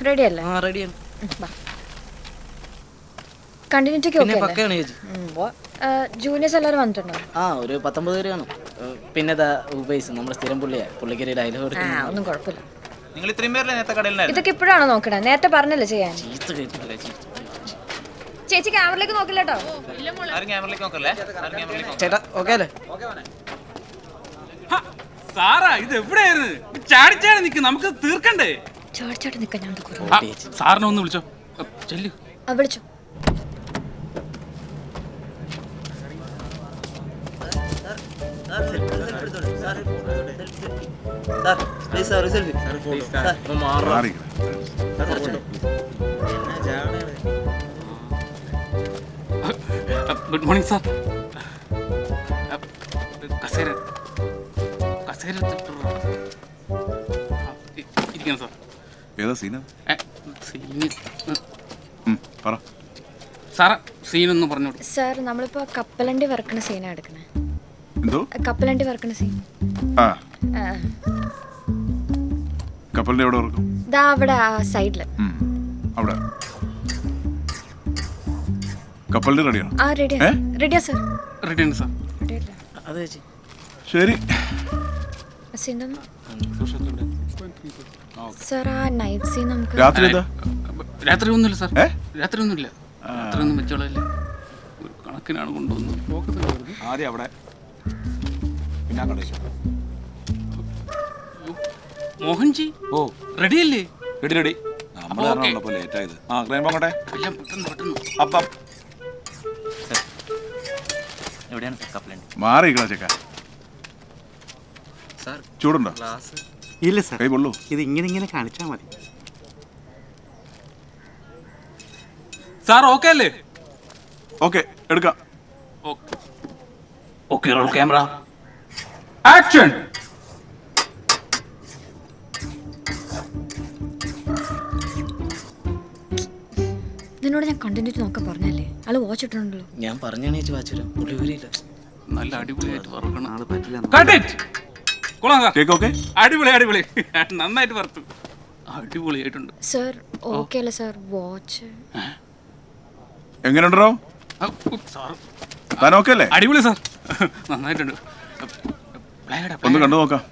Ready അല്ലേ? ആ റെഡിയാണ്. കണ്ടിന്യൂറ്റിക്ക് പിന്നെ ഓക്കെ പക്കയാണ് ചേച്ചി. ജൂനിയേഴ്സ് എല്ലാവരും വന്നിട്ടുണ്ടോ? ആ ഒരു 19 പേര് കാണും. പിന്നെ ഇതാ ഉപേസ് നമ്മുടെ സ്ഥിരം പുള്ളിയാണ്. പുള്ളിക്കൊരു ഡയലോഗ് ഒന്നും കുഴപ്പമില്ല. നിങ്ങൾ ഇത്രയും പേരല്ലേ നേരത്തെ കടയിലായിരുന്നു? ഇതൊക്കെ ഇപ്പോഴാണോ നോക്കണേ? നേരത്തെ പറഞ്ഞല്ലേ ചെയ്യാൻ. ചീത്ത കേട്ടിട്ടില്ല ചീത്ത. ചേച്ചി ക്യാമറയിലേക്ക് നോക്കില്ല കേട്ടോ. ആരും ക്യാമറയിലേക്ക് നോക്കല്ലേ? ആരും ക്യാമറയിലേക്ക് നോക്കല്ലേ? ചേട്ടാ ഓക്കെ അല്ലേ? സാറാ ഇത് എവിടെയായിരുന്നു? ചാടിച്ചാടി നിൽക്കും, നമുക്ക് തീർക്കണ്ടേ? ചോടിച്ചോട്ട് നിൽക്കാൻ ഞാൻ സാറിനെ ഒന്ന് വിളിച്ചോ, ചെല്ലു. വിളിച്ചു. Good morning sir. കസേര കസേര ഇരിക്കണം സാർ. ഏതാ സീന? സീന് പറ സാറാ, സീനൊന്ന് പറഞ്ഞോളൂ. സാർ നമ്മളിപ്പോ കപ്പലണ്ടി വറക്കണ സീനാണ് എടുക്കണേ. എന്തോ കപ്പലണ്ടി വറക്കണ സീൻ. ആ കപ്പലിന്റെ എവിടെ ഓർക്കും? ദാ അവിടെ ആ സൈഡില്. അവിടെ കപ്പലിന്റെ റെഡിയാണോ? ആ റെഡിയാ. റെഡിയാ സാർ. റെഡിയാണ് സാർ. അത് ചേച്ചി ശരി. സാർ ആ നൈറ്റ് സീൻ നമുക്ക് രാത്രി എന്താ? രാത്രി ഒന്നുമില്ല സാർ, രാത്രി ഒന്നുമില്ല. രാത്രി ഒന്നും വെച്ചോളല്ലേ, ഒരു കണക്കിനാണ് കൊണ്ടുവന്നത്. ആദ്യം അവിടെ പിന്നെ മോഹൻജി ഓ റെഡിയല്ലേ? Ready ready. നമ്മൾ കാരണമാണല്ലോ ലേറ്റ് ആയത്. ആ ക്രൈം പോകട്ടെ. എല്ലാം പെട്ടെന്ന് പെട്ടെന്ന്. അപ്പം എവിടെയാണ് കപ്പലണ്ടി? മാറിയിക്കണ ചെക്ക. ചൂടുണ്ടോ? ഇല്ല സാർ, കൈ പൊള്ളൂ. ഇത് ഇങ്ങനെ കാണിച്ചാൽ മതി. സാർ ഓക്കെ അല്ലേ? ഓക്കെ എടുക്കാം. Okay roll camera action. നിന്നോട് ഞാൻ കണ്ടിന്യൂറ്റി നോക്കാൻ പറഞ്ഞല്ലേ? ആള് വാച്ച് ഇട്ടുണ്ടല്ലോ. ഞാൻ പറഞ്ഞാണ് ചേച്ചി വാച്ചുരാം. പുള്ളി വരില്ല. നല്ല അടിപൊളിയായിട്ട് വറക്കണം. ആള് പറ്റില്ല. Cake okay. അടിപൊളി അടിപൊളി, നന്നായിട്ട് വറുത്തു, അടിപൊളിയായിട്ടുണ്ട്. സാർ ഓക്കെ അല്ലേ സാർ? വാച്ച് എങ്ങനെയുണ്ടോ? സാർ താൻ ഓക്കെ അല്ലേ? അടിപൊളി സാർ, നന്നായിട്ടുണ്ട്. ഒന്ന് കണ്ടു നോക്കാം.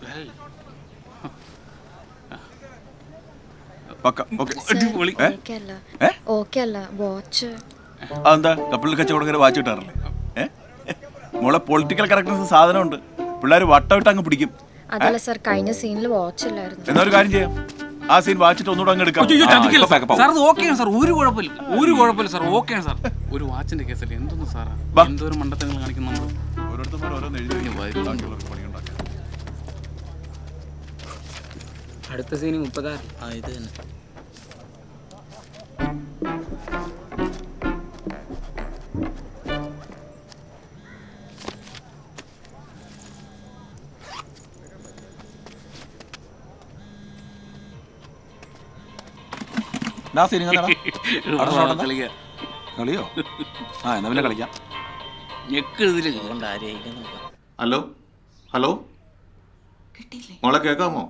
പക്ക ഓക്കെ. അടിപൊളി. ഓക്കെ അല്ല വാച്ച്. അതെന്താ കപ്പലിൽ കച്ചവടക്കാരെ വാച്ച് കിട്ടാറില്ലേ? മോളെ പൊളിറ്റിക്കൽ കറക്റ്റ്നസ് സാധനമുണ്ട്. പിള്ളേർ വട്ടമിട്ട് അങ്ങ് പിടിക്കും. അതല്ല സാർ, കഴിഞ്ഞ സീനിൽ വാച്ച് ഇല്ലായിരുന്നു. എന്നൊരു കാര്യം ചെയ്യാം, ആ സീൻ വാച്ചിട്ട് ഒന്നുകൂടെ അങ്ങ് എടുക്കാം. സാർ അത് ഓക്കെയാണ് സാർ, ഒരു കുഴപ്പമില്ല, ഒരു കുഴപ്പമില്ല സാർ, ഓക്കെയാണ് സാർ. ഒരു വാച്ചിന്റെ കേസല്ലേ, എന്തൊന്നും സാറാ എന്തോരം മണ്ടത്തങ്ങൾ കാണിക്കുന്നു നമ്മൾ. ഓരോരുത്തർ ഓരോന്ന് എഴുതി പണിയുണ്ടാക്കാം. അടുത്ത സീന് 30. ആ ഇത് തന്നെ. കളിയോ? ആ എന്നാ പിന്നെ കളിക്കാം. ഹലോ ഹലോ, മോളെ കേക്കാമോ?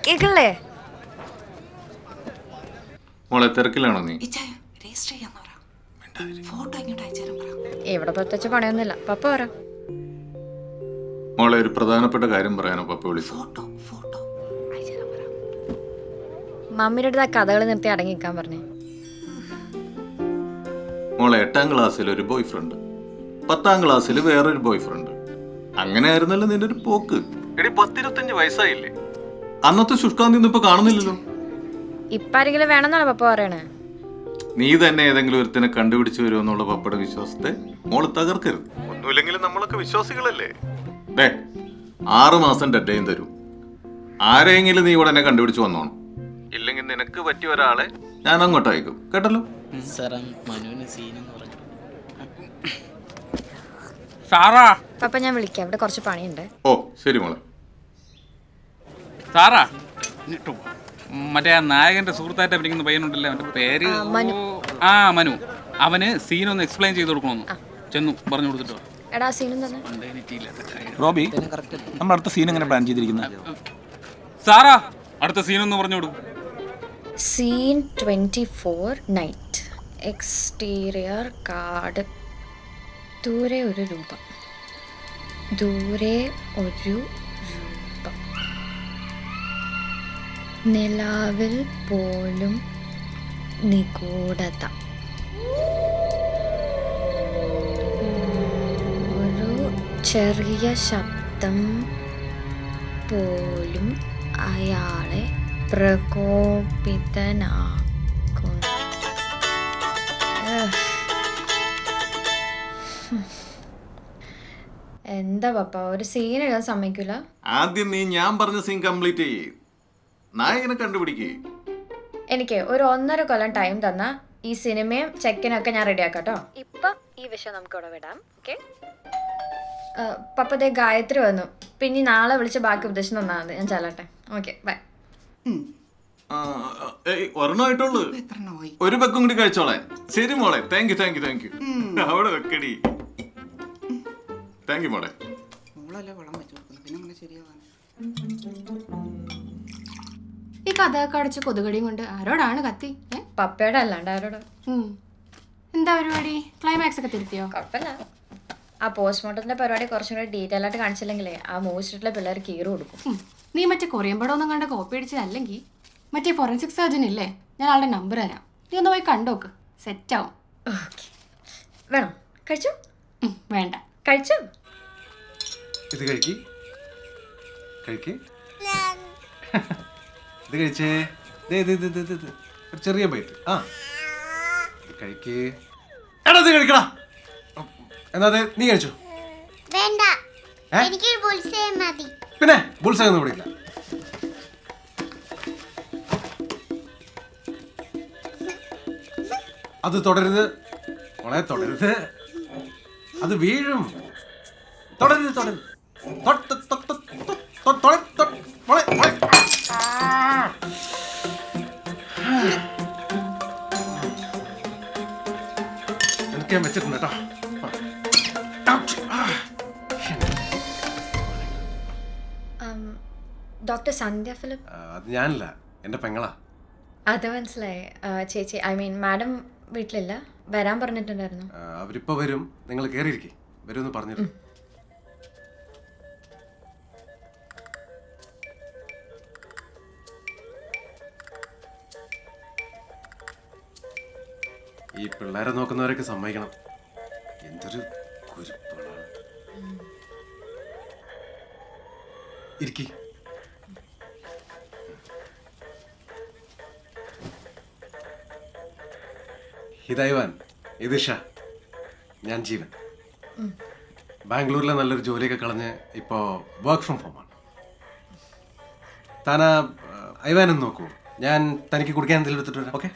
കേക്കല്ലേ? മോളെ തിരക്കിലാണോ നീ? ഇവിടെ പ്രത്യേകിച്ച് പണിയൊന്നുമില്ല. പപ്പ പറ. മോളെ ഒരു പ്രധാനപ്പെട്ട കാര്യം പറയാനോ പപ്പ വിളിച്ചു. മമ്മിയുടെ അടുത്ത് ആ കഥകൾ നിർത്തി അടങ്ങിക്കാൻ പറഞ്ഞേ. മോളെ 8ാം ക്ലാസ്സിൽ ഒരു ബോയ് ഫ്രണ്ട്, 10ാം ക്ലാസ്സിൽ വേറൊരു ബോയ് ഫ്രണ്ട്. അങ്ങനെ ആയിരുന്നല്ലോ നിന്റെ ഒരു പോക്ക്. 10-25 വയസ്സായില്ലേ? അന്നത്തെ ശുഷ്കാന്തി ഒന്നും ഇപ്പൊ കാണുന്നില്ലല്ലോ. ഇപ്പൊ ആരെങ്കിലും വേണമെന്നാണ് പപ്പ പറയണേ. നീ തന്നെ ഏതെങ്കിലും ഒരുത്തിനെ കണ്ടുപിടിച്ചു വരുമെന്നുള്ള പപ്പയുടെ വിശ്വാസത്തെ മോള് തകർക്കരുത്. ഒന്നുമില്ലെങ്കിലും നമ്മളൊക്കെ വിശ്വാസികളല്ലേ. 6 മാസം ഡെഡ്ലൈൻ തരും. ആരെങ്കിലും നീ ഉടനെ കണ്ടുപിടിച്ചു വന്നോണം. ഇല്ലെങ്കിൽ നിനക്ക് പറ്റിയ ഒരാളെ ഞാൻ അങ്ങോട്ട് അയക്കും. കേട്ടല്ലോ? പപ്പ ഞാൻ വിളിക്കാം, ഇവിടെ കുറച്ച് പണിയുണ്ട്. ഓ ശരി മോളെ. സാറാ, മറ്റേ ആ നായകന്റെ സുഹൃത്തായിട്ട് അഭിനയിക്കുന്ന പയ്യനുണ്ടല്ലോ, അവന്റെ പേര് ആ മനു. അവന് സീനൊന്ന് എക്സ്പ്ലെയിൻ ചെയ്ത് കൊടുക്കണമെന്ന് ചെന്നു പറഞ്ഞു കൊടുത്തിട്ടോ. എടാ സീനും തന്നെ. റോബി, നമ്മുടെ അടുത്ത സീൻ എങ്ങനെ പ്ലാൻ ചെയ്തിരിക്കുന്നത്? സാറാ അടുത്ത സീനൊന്ന് പറഞ്ഞു കൊടുക്കും. Scene 24 night. Exterior card. ദൂരെ ഒരു രൂപം. ദൂരെ ഒരു രൂപം. നിലാവിൽ പോലും നിഗൂഢത. ഒരു ചെറിയ ശബ്ദം പോലും അയാളെ പ്രകോപിതനാക്കുന്നു. എന്താ പപ്പ ഒരു സീൻ എഴുതാൻ സമ്മതിക്കൂല? ആദ്യം നീ ഞാൻ പറഞ്ഞ സീൻ കംപ്ലീറ്റ് ചെയ്യേ, നായകനെ കണ്ടുപിടിക്കേ. എനിക്ക് ഒരു 1.5 കൊല്ലം ടൈം തന്ന ഈ സിനിമയും ചെക്കിനൊക്കെ ഞാൻ റെഡിയാക്കാം കേട്ടോ. ഇപ്പൊ ഈ വിഷയം നമുക്ക് ഇവിടെ വിടാം. ഓക്കെ പപ്പതേ ഗായത്രി വന്നു. പിന്നെ നാളെ വിളിച്ച് ബാക്കി ഉപദേശം തന്നാൽ മതി. ഞാൻ ചെല്ലട്ടെ. Okay bye. ഒരെണ്ണമായിട്ടുള്ളൂ, ഒരു പെക്കും കൂടി കഴിച്ചോളെ. ശരി മോളെ, thank you thank you thank U. അവിടെ വെക്കടി. താങ്ക് യു മോളെ. ഈ കഥയൊക്കെ അടച്ച് കൊതുകടിയും കൊണ്ട് ആരോടാണ് കത്തി? പപ്പയുടെ അല്ലാണ്ട് ആരോട്? എന്താ പരിപാടി? ക്ലൈമാക്സ് ഒക്കെ തിരുത്തിയോ? കുഴപ്പമില്ല. ആ പോസ്റ്റ്മോർട്ടത്തിന്റെ പരിപാടി കുറച്ചും കൂടി ഡീറ്റെയിൽ ആയിട്ട് കാണിച്ചില്ലെങ്കിലേ ആ മൂവിച്ചിട്ടുള്ള പിള്ളേർ കീറ് കൊടുക്കും. നീ മറ്റേ കൊറിയൻ പടം ഒന്നും കണ്ട കോപ്പി അടിച്ചതല്ലെങ്കിൽ മറ്റേ ഫോറൻസിക് സർജൻ ഇല്ലേ, ഞാൻ ആളുടെ നമ്പർ തരാം. നീ ഒന്ന് പോയി കണ്ടോക്ക്, സെറ്റാവും. ഓക്കെ വേണം. കഴിച്ചു? വേണ്ട, കഴിച്ചു. ഇത് കഴിക്ക് കഴിക്ക് ഇത് കഴിച്ചേ. ഒരു ചെറിയ ബൈറ്റ്. ആ കഴിക്ക്. എടാ ഇത് കഴിക്കടാ. എന്നാ നീ കഴിച്ചോ? വേണ്ട, എനിക്ക് ബുൾസേ മതി. പിന്നെ ബുൾസൈ ഒന്നും പിടിക്കില്ല. അത് തുടരുത് മോളെ, തുടരുത്. അത് വീഴും. തുടരുത് തുടരുത്. എനിക്ക് ഞാൻ വെച്ചിട്ടുണ്ട് കേട്ടോ. ഡോക്ടർ സന്ധ്യ ഫിലിപ്പ്? അത് ഞാനല്ല, എൻ്റെ പെങ്ങളാ. അത് മനസ്സിലായി. ചേച്ചി ഐ മീൻ മാഡം വീട്ടിലില്ല, വരാൻ പറഞ്ഞിട്ടുണ്ടായിരുന്നു. അവരിപ്പോ വരും, നിങ്ങൾ കയറിയിരിക്കേ. വരുമെന്ന് പറഞ്ഞിരുന്നു. ഈ പിള്ളേരെ നോക്കുന്നവരൊക്കെ സമ്മതിക്കണം, എന്തൊരു കുരുപ്പുകളാണ്. ഇരിക്കി. ഹിതൈവാൻ, ഇത് ഷാ, ഞാൻ ജീവൻ. ബാംഗ്ലൂരിലെ നല്ലൊരു ജോലിയൊക്കെ കളഞ്ഞ് ഇപ്പോൾ വർക്ക് ഫ്രം ഹോമാണ്. താനാ ഐവാനും നോക്കൂ, ഞാൻ തനിക്ക് കുടിക്കാൻ എന്തെങ്കിലും എടുത്തിട്ട് വരാം. ഓക്കെ?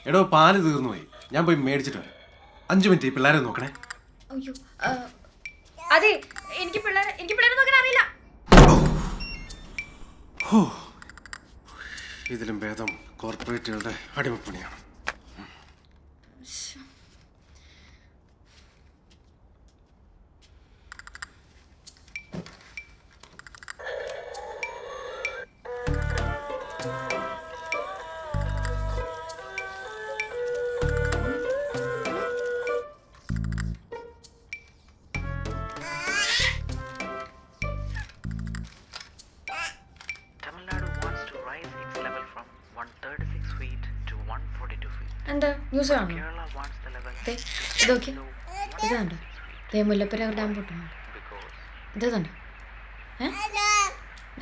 എടോ പാല് തീർന്നു പോയി, ഞാൻ പോയി മേടിച്ചിട്ട് വരാം. 5 മിനിറ്റ് ഈ പിള്ളേരെ നോക്കണേ. അയ്യോ അതെ, എനിക്ക് പിള്ളേരെ നോക്കാൻ അറിയില്ല. ഇതിലും ഭേദം കോർപ്പറേറ്റുകളുടെ അടിമപ്പണിയാണ്. എന്താ ന്യൂസ് കാണോ? ഇതൊക്കെ ഇതാണ്ടോ മുല്ലപ്പെര ഡാം പൊട്ടുന്നുണ്ട്. ഇതുണ്ട്.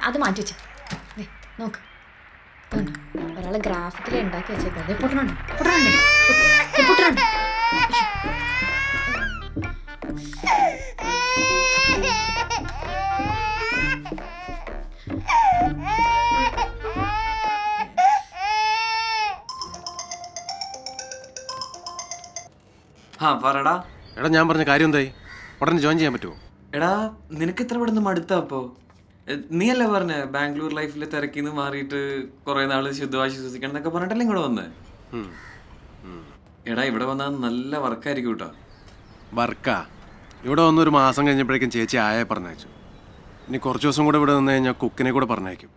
അത് മാറ്റി വെച്ച നോക്ക്. ഒരാളെ ഗ്രാഫിക്കലി ഉണ്ടാക്കി വെച്ചേക്കാം. പൊട്ടണുണ്ട് പൊട്ടണുണ്ട് പൊട്ടണുണ്ട്. എടാ എടാ ഞാൻ പറഞ്ഞ കാര്യം എന്തായി? ഉടനെ ജോയിൻ ചെയ്യാൻ പറ്റുമോ? എടാ നിനക്ക് ഇത്ര പെട്ടെന്ന് മടുത്താ അപ്പോ? നീയല്ലേ പറഞ്ഞ ബാംഗ്ലൂർ ലൈഫിൽ തിരക്കിന്ന് മാറിയിട്ട് കുറെ നാള് ശുദ്ധവാശി ശ്വസിക്കണം എന്നൊക്കെ പറഞ്ഞിട്ടല്ലേ ഇങ്ങോട്ട് വന്നേ? എടാ ഇവിടെ വന്നാൽ നല്ല വർക്കായിരിക്കും കേട്ടോ. വർക്കാ? ഇവിടെ വന്നൊരു മാസം കഴിഞ്ഞപ്പോഴേക്കും ചേച്ചി ആയെ പറഞ്ഞയച്ചു. ഇനി കുറച്ച് ദിവസം കൂടെ ഇവിടെ നിന്ന് കഴിഞ്ഞാൽ കുക്കിനെ കൂടെ പറഞ്ഞയക്കും.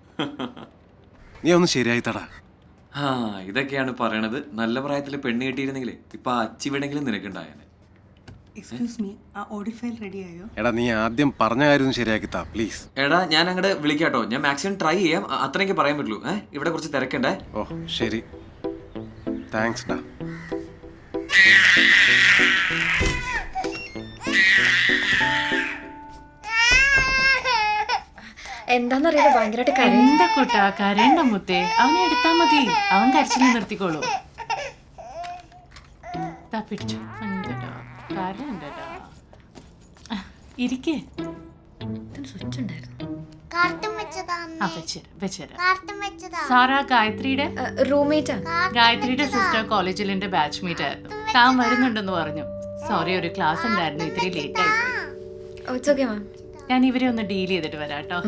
നീ ഒന്ന് ശരിയായി തടാ. ആ ഇതൊക്കെയാണ് പറയണത്. നല്ല പ്രായത്തിൽ പെണ്ണ് കിട്ടിയിരുന്നെങ്കിലേ ഇപ്പൊ അച്ചിവിടെങ്കിലും നിനക്കുണ്ടായേനെ. എടാ നീ ആദ്യം പറഞ്ഞ കാര്യം ഒന്ന് ശരിയാക്കി താ പ്ലീസ്. എടാ ഞാൻ അങ്ങോട്ട് വിളിക്കാട്ടോ. ഞാൻ മാക്സിമം ട്രൈ ചെയ്യാം. അത്രയൊക്കെ പറയാൻ പറ്റുള്ളൂ. ഇവിടെ കുറച്ച് തിരക്കണ്ടേ. ഓ ശരി, താങ്ക്സ് ഡാ. എന്താന്നറിയാതെ ഭയങ്കരമായിട്ട് കരയും. എന്താ കൂട്ടാ കരയണ്ട മുത്തേ, അവനെ എടുത്താ മതി, അവൻ കരച്ചിൽ നിർത്തിക്കോളൂ. പിടിച്ചു കരണ്ടടാ. ഇരിക്കേ. സ്വിച്ച് ഉണ്ടായിരുന്നു. സാറാ ഗായത്രിയുടെ റൂംമേറ്റാ. ഗായത്രിയുടെ സിസ്റ്റർ കോളേജിൽ എന്റെ ബാച്ച്മേറ്റ് ആയിരുന്നു. താൻ വരുന്നുണ്ടെന്ന് പറഞ്ഞു. സോറി, ഒരു ക്ലാസ് ഉണ്ടായിരുന്നു, ഇത്തിരി ലേറ്റ് ആയിപ്പോയി. ഞാൻ ഇവരെ ഒന്ന് ഡീൽ ചെയ്തിട്ട് വരാം കേട്ടോ.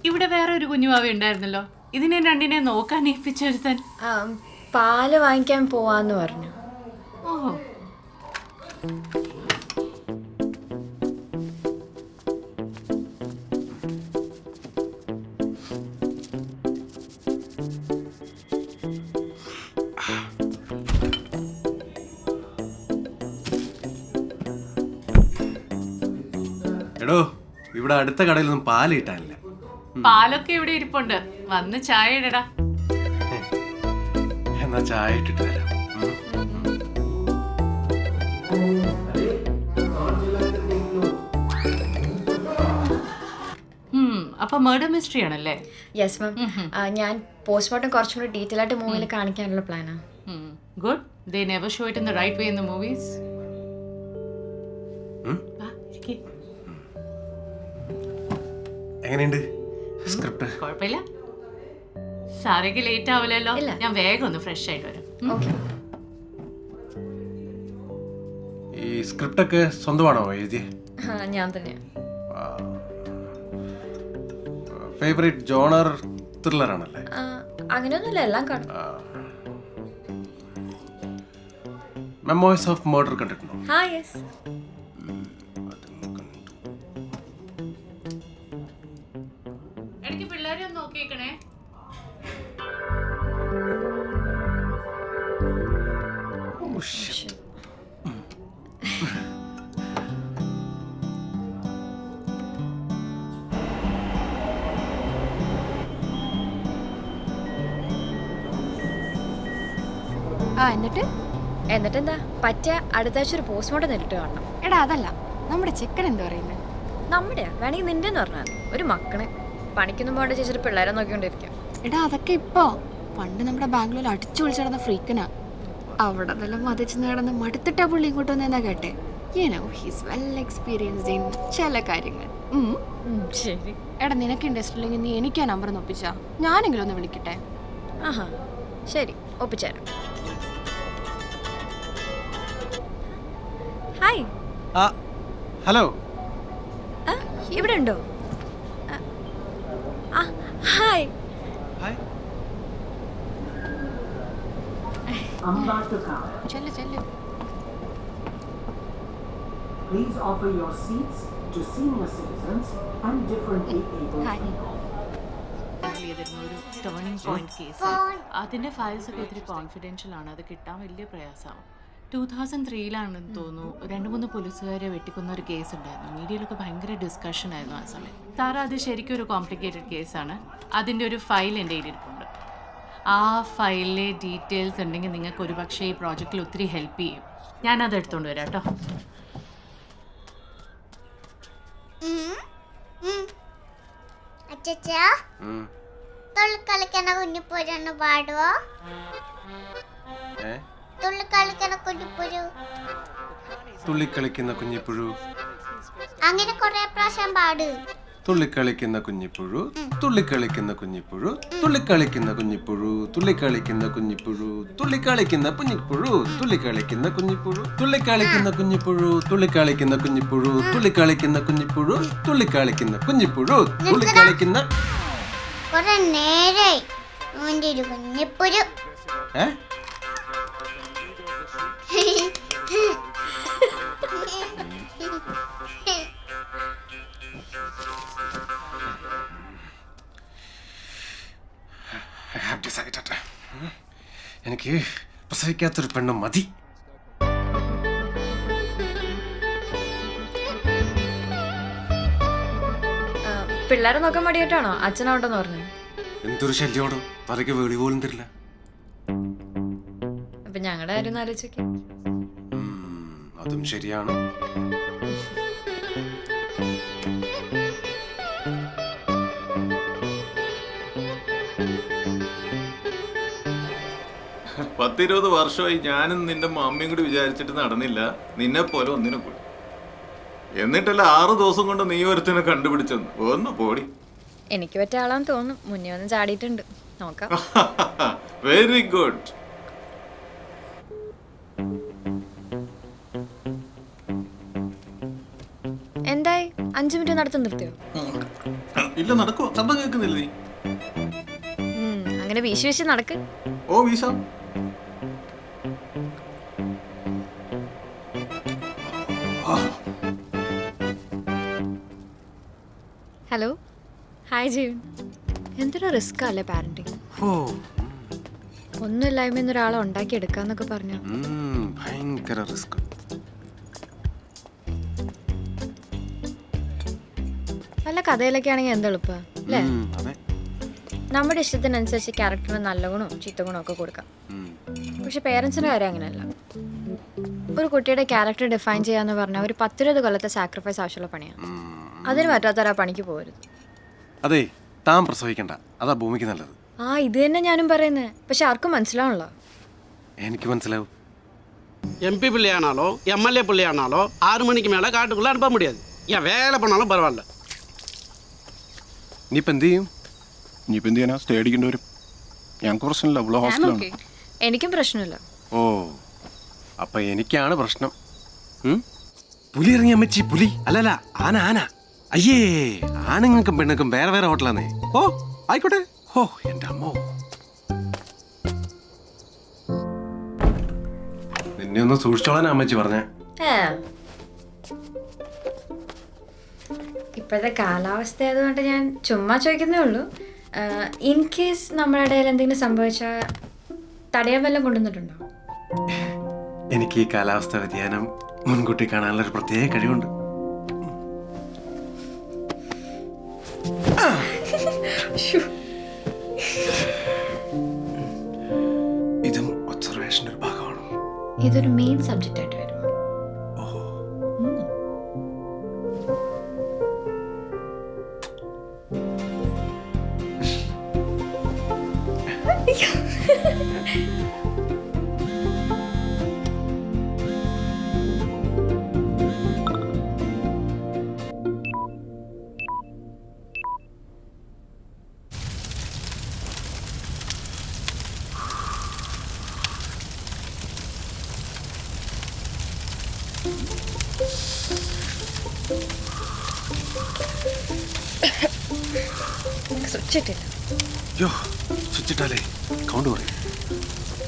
ഇവിടെ വേറെ ഒരു കുഞ്ഞുവാവ ഉണ്ടായിരുന്നല്ലോ, ഇതിനെ രണ്ടിനെ നോക്കാൻ ഏൽപ്പിച്ചെടുത്താൻ. പാല് വാങ്ങിക്കാൻ പോവാന്ന് പറഞ്ഞു. ഓ എടോ ഇവിടെ അടുത്ത കടയിലൊന്നും പാല് കിട്ടാനില്ല. പാലൊക്കെ ഇവിടെ ഇരിപ്പുണ്ട്, വന്ന് ചായ ഇടടാ. എന്നാ ചായ ഇട്ടിട്ട് തരാം. അപ്പൊ മർഡർ മിസ്റ്ററി ആണല്ലേ? Yes ma'am. ഞാൻ പോസ്റ്റ്മോർട്ടം കുറച്ചും കൂടി ഡീറ്റെയിൽ ആയിട്ട് മൂവിയിൽ കാണിക്കാനുള്ള പ്ലാനാ. Good. They never show it in the right way in the movies. എങ്ങനെയുണ്ട് സ്ക്രിപ്റ്റ്? കുഴപ്പമില്ല. സാരക്ക് ലേറ്റ് ആവില്ലല്ലോ, ഞാൻ വേഗം ഒന്ന് ഫ്രഷ് ആയിട്ട് വരാം. ഈ സ്ക്രിപ്റ്റ് ഒക്കെ സ്വന്തമാണോ എഴുതിയേ? ഞാൻ തന്നെയാ. ഫേവറേറ്റ് ജോണർ ത്രില്ലർ ആണല്ലേ? അങ്ങനെയൊന്നുമില്ല, എല്ലാം കാണും. മെമ്മോയ്സ് ഓഫ് മർഡർ കണ്ടിട്ടുണ്ടോ? യെസ്. എനിക്ക് പിള്ളേരെ ഒന്ന് നോക്കിയേക്കണേ. എന്നിട്ടെന്താ പറ്റിയ അടുത്ത ആഴ്ച ഒരു പോസ്റ്റ്മോർട്ടം നേരിട്ട് കാണണം. എടാ അതല്ല, നമ്മുടെ ചെക്കൻ എന്താ പറയുന്നത്? നമ്മുടെയാ? വേണമെങ്കിൽ നിന്റെ എന്ന് പറഞ്ഞാൽ ഒരു മക്കളെ പണിക്കൊന്നും പോകേണ്ട ചേച്ചി പിള്ളേരെ നോക്കിക്കൊണ്ടിരിക്കാം. എടാ അതൊക്കെ ഇപ്പോ, പണ്ട് നമ്മുടെ ബാംഗ്ലൂരിൽ അടിച്ചു വിളിച്ചു നടന്ന ഫ്രീക്കനാ. അവിടെ അതെല്ലാം മതിച്ച് നടന്ന് മടുത്തിട്ടാ പുള്ളി ഇങ്ങോട്ട് വന്നെന്നാ കേട്ടെ. ഹീസ് വെൽ എക്സ്പീരിയൻസ്ഡ് ഇൻ ചില കാര്യങ്ങൾ. ശരി. എടാ നിനക്ക് ഇൻട്രസ്റ്റ് ഇല്ലെങ്കിൽ നീ എനിക്ക് ആ നമ്പർ ഒപ്പിച്ചാ, ഞാനെങ്കിലും ഒന്ന് വിളിക്കട്ടെ. ശരി, ഒപ്പിച്ചേരാം. ഹായ്. ഹലോ, ഇവിടെ ഉണ്ടോ? ഹായ്. ചെല്ല് ചെല്ല്. Please offer your seats to senior citizens and differently abled people. ഒരു ടേണിംഗ് പോയിന്റ് കേസ്. അതിന്റെ ഫയൽസ് ഒക്കെ ഇത്തിരി കോൺഫിഡൻഷ്യൽ ആണ്, അത് കിട്ടാൻ വലിയ പ്രയാസമാണ്. 2003 തോന്നുന്നു 2-3 പോലീസുകാരെ വെട്ടിക്കുന്ന ഒരു കേസ് ഉണ്ടായിരുന്നു. മീഡിയയിലൊക്കെ ഭയങ്കര ഡിസ്കഷൻ ആയിരുന്നു ആ സമയത്ത്. സാർ അത് ശരിക്കും ഒരു കോംപ്ലിക്കേറ്റഡ് കേസാണ്. അതിൻ്റെ ഒരു ഫയൽ എൻ്റെ കയ്യിലിരിപ്പുണ്ട്. ആ ഫയലിലെ ഡീറ്റെയിൽസ് ഉണ്ടെങ്കിൽ നിങ്ങൾക്ക് ഒരു പക്ഷേ ഈ പ്രോജക്റ്റിൽ ഒത്തിരി ഹെൽപ്പ് ചെയ്യും. ഞാനത് എടുത്തോണ്ട് വരാം കേട്ടോ. തുള്ളിക്കളിക്കണ കുഞ്ഞിപ്പൂരൊന്ന് പാടുവോ? തുള്ളിക്കളിക്കണ കുഞ്ഞിപ്പുരു, തുള്ളിക്കളിക്കുന്ന കുഞ്ഞിപ്പുഴു, അങ്ങനെ കൊറേ പ്രാവശ്യം പാട്. തുള്ളിക്കളിക്കുന്ന കുഞ്ഞിപ്പുഴു തുള്ളിക്കളിക്കുന്ന കുഞ്ഞിപ്പുഴു തുള്ളിക്കളിക്കുന്ന കുഞ്ഞിപ്പുഴു തുള്ളിക്കളിക്കുന്ന കുഞ്ഞിപ്പുഴു തുള്ളിക്കളിക്കുന്ന കുഞ്ഞിപ്പുഴു തുള്ളിക്കളിക്കുന്ന കുഞ്ഞിപ്പുഴു തുള്ളിക്കളിക്കുന്ന കുഞ്ഞിപ്പുഴു തുള്ളിക്കളിക്കുന്ന കുഞ്ഞിപ്പുഴു തുള്ളിക്കളിക്കുന്ന കുഞ്ഞിപ്പുഴു തുള്ളിക്കളിക്കുന്ന കുഞ്ഞിപ്പുഴു തുള്ളിക്കളിക്കുന്ന കുറെ നേരായി അവന്റെ ഒരു കുഞ്ഞിപ്പൊരു ഏ I have decided. എനിക്ക് പ്രസവിക്കാത്തൊരു പെണ്ണ് മതി. പിള്ളേരെ നോക്കാൻ മടിയായിട്ടാണോ അച്ഛനോട്ടെന്ന് പറഞ്ഞു? എന്തൊരു ശല്യോടോ, തലയ്ക്ക് വെളി പോലും തരില്ല. അപ്പൊ ഞങ്ങളുടെ കാര്യം ആലോചിച്ചോക്കെ. അതും ശരിയാണ്. പത്തിരുപത് വർഷമായി ഞാനും നിന്റെ മമ്മിയും കൂടി വിചാരിച്ചിട്ട് നടന്നില്ല, നിന്നെ പോലെ ഒന്നിനെ കൂടി. എന്നിട്ടല്ല 6 ദിവസം കൊണ്ട് നീ ഒരുത്തിനെ കണ്ടുപിടിച്ചെന്ന്. ഒന്ന് പോടി. എനിക്ക് പറ്റിയ ആളാന്ന് തോന്നുന്നു. മുന്നേ ഒന്നും ചാടിയിട്ടുണ്ട്. നോക്കാം. Very good. എന്തായി 5 മിനിറ്റ് നടത്തി നിർത്തിയോ? ഇല്ല, നടക്കോ? ശബ്ദം കേൾക്കുന്നില്ല നീ? അങ്ങനെ വീശി വീശി നടക്ക്. ഓ വീശാം. ഹലോ, ഹായ് ജീവൻ. എന്തൊരു റിസ്ക് അല്ലേ പാരന്റിങ്. ഒന്നുമില്ലായ്മ ഒരാളെ ഉണ്ടാക്കിയെടുക്കാന്നൊക്കെ പറഞ്ഞു. ഭയങ്കര റിസ്ക്. വല്ല കഥയിലൊക്കെ ആണെങ്കിൽ എന്ത് എളുപ്പാ അല്ലേ? നമ്മുടെ ഇഷ്ടത്തിനനുസരിച്ച് ക്യാരക്ടറിന് നല്ല ഗുണവും ചീത്ത ഗുണവും ഒക്കെ കൊടുക്കാം. പക്ഷെ പേരൻസിന്റെ കാര്യം അങ്ങനെയല്ല. ഒരു കുട്ടിയുടെ ക്യാരക്ടർ ഡിഫൈൻ ചെയ്യാന്ന് പറഞ്ഞാൽ ഒരു 10-20 കൊല്ലത്തെ സാക്രിഫൈസ് ആവശ്യമുള്ള പണിയാണ്. അതിന് പറ്റാത്തൊരാ പണിക്ക് പോകരുത്. അതെ, താൻ പ്രസവിക്കണ്ട, അതാ ഭൂമിക്ക് നല്ലത്. ഇത് തന്നെ ഞാനും പറയുന്നത്. പക്ഷെ ആർക്കും മനസ്സിലാവണല്ലോ. എനിക്ക് മനസ്സിലാവും. MP பிள்ளையானாலோ MLA பிள்ளையானாலோ 6 மணிக்கு மேலே காட்டுக்குள்ளே அனுப்ப முடியாது. ஏன் வேலை பண்ணாலும் பரவாயில்ல. ഇനിയിപ്പോൾ എന്ത് ചെയ്യും? ഇനിയിപ്പോൾ എന്ത് ചെയ്യാനാ? സ്റ്റേ അടിക്കേണ്ടി വരും. ഞങ്ങൾക്ക് പ്രശ്നമില്ല, ഇവിടെ ഹോസ്റ്റലാണ്. എനിക്കും പ്രശ്നമില്ല. ഓ, അപ്പൊ എനിക്കാണ് പ്രശ്നം. പുലി ഇറങ്ങിയ അമ്മച്ചി, പുലി അല്ലല്ല, ആന ആന. അയ്യേ, ആണുങ്ങൾക്കും പെണ്ണുങ്ങൾക്കും വേറെ വേറെ ഹോട്ടലാന്നേ. ഓ ആയിക്കോട്ടെ. ഓ എന്റെ അമ്മോ, നിന്നെ ഒന്ന് സൂക്ഷിച്ചോളാൻ അമ്മച്ചി പറഞ്ഞേ. ഇപ്പോഴത്തെ കാലാവസ്ഥ ആയതുകൊണ്ട് ഞാൻ ചുമ്മാ ചോദിക്കുന്നേ ഉള്ളൂ. ഇൻ കേസ് നമ്മുടെ ഇടയിൽ എന്തെങ്കിലും സംഭവിച്ചാൽ തടയാൻ വല്ലതും കൊണ്ടുവന്നിട്ടുണ്ടോ? എനിക്ക് ഈ കാലാവസ്ഥ വ്യതിയാനം മുൻകൂട്ടി കാണാനുള്ള ഒരു പ്രത്യേക കഴിവുണ്ട്. ഇതും ഒബ്സർവേഷന്റെ ഒരു ഭാഗമാണ്. ഇതൊരു മെയിൻ സബ്ജക്റ്റ് ആയിട്ട് വരും. സ്വിച്ചിട്ടില്ല. യോ, സ്വിച്ചിട്ടാലേ കൗണ്ട് പറയും.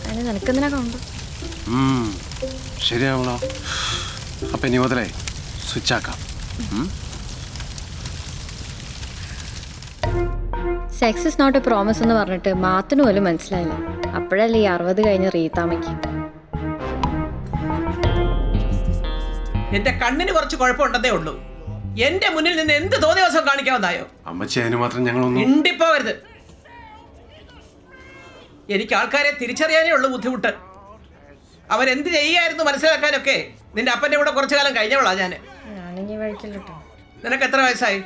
അതിന് നിനക്കെന്തിനാ കൗണ്ട്? ശരിയാണല്ലോ. അപ്പൊ ഇനി മുതലേ സ്വിച്ച് ആക്കാം. Sex is not a promise എന്ന് പറഞ്ഞിട്ട് മാത്തിന് പോലും മനസ്സിലായില്ല. അപ്പോഴല്ലേ ഈ 60 കഴിഞ്ഞ് റീത്താമയ്ക്ക്. എന്റെ കണ്ണിന് കുറച്ച് കുഴപ്പമുണ്ടെന്നേ ഉള്ളൂ. എന്റെ മുന്നിൽ നിന്ന് എന്ത് തോന്നിയ ദിവസം കാണിക്കാവുന്നായോ? അമ്മച്ചി, അതിന് മാത്രം ഞങ്ങളൊന്നും ഇണ്ടിപ്പോവരുത്. എനിക്ക് ആൾക്കാരെ തിരിച്ചറിയാനേ ഉള്ളൂ ബുദ്ധിമുട്ട്. അവരെന്ത് ചെയ്യായിരുന്നു മനസ്സിലാക്കാനൊക്കെ നിന്റെ അപ്പന്റെ കൂടെ കുറച്ചു കാലം കഴിഞ്ഞവളാ ഞാന്. നിനക്ക് എത്ര വയസ്സായി?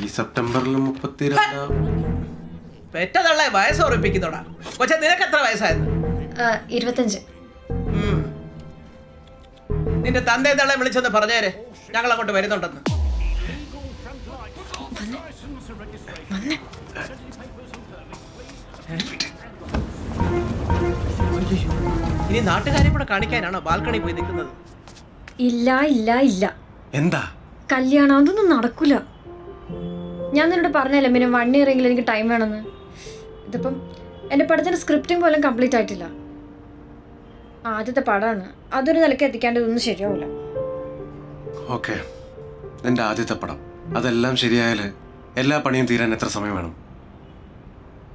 ഈ സെപ്റ്റംബറിൽ 32. പെറ്റതള്ള വയസ്സ് ഉറപ്പിക്കുന്നോടാ. പക്ഷെ നിനക്ക് എത്ര വയസ്സായിരുന്നു? 25. നിന്റെ തന്തേ തള്ളെ വിളിച്ചൊന്ന് പറഞ്ഞേര്, ഞങ്ങൾ അങ്ങോട്ട് വരുന്നുണ്ടെന്ന്. ഇനി നാട്ടുകാരെ കൂടെ കാണിക്കാനാണോ ബാൽക്കണി പോയി നിൽക്കുന്നത്? ഇല്ല ഇല്ല ഇല്ല. എന്താ കല്യാണം അതൊന്നും നടക്കൂല. ഞാൻ നിന്നോട് പറഞ്ഞല്ലേ പിന്നെ 1 year എങ്കിലും എനിക്ക് ടൈം വേണമെന്ന്. ഇതിപ്പം എൻ്റെ പടത്തിൻ്റെ സ്ക്രിപ്റ്റിംഗ് പോലും കംപ്ലീറ്റ് ആയിട്ടില്ല. ആദ്യത്തെ പടമാണ്, അതൊരു നിലയ്ക്ക് എത്തിക്കേണ്ടതൊന്നും ശരിയാവില്ല. ഓക്കെ, നിന്റെ ആദ്യത്തെ പടം അതെല്ലാം ശരിയായാൽ എല്ലാ പണിയും തീരാൻ എത്ര സമയം വേണം?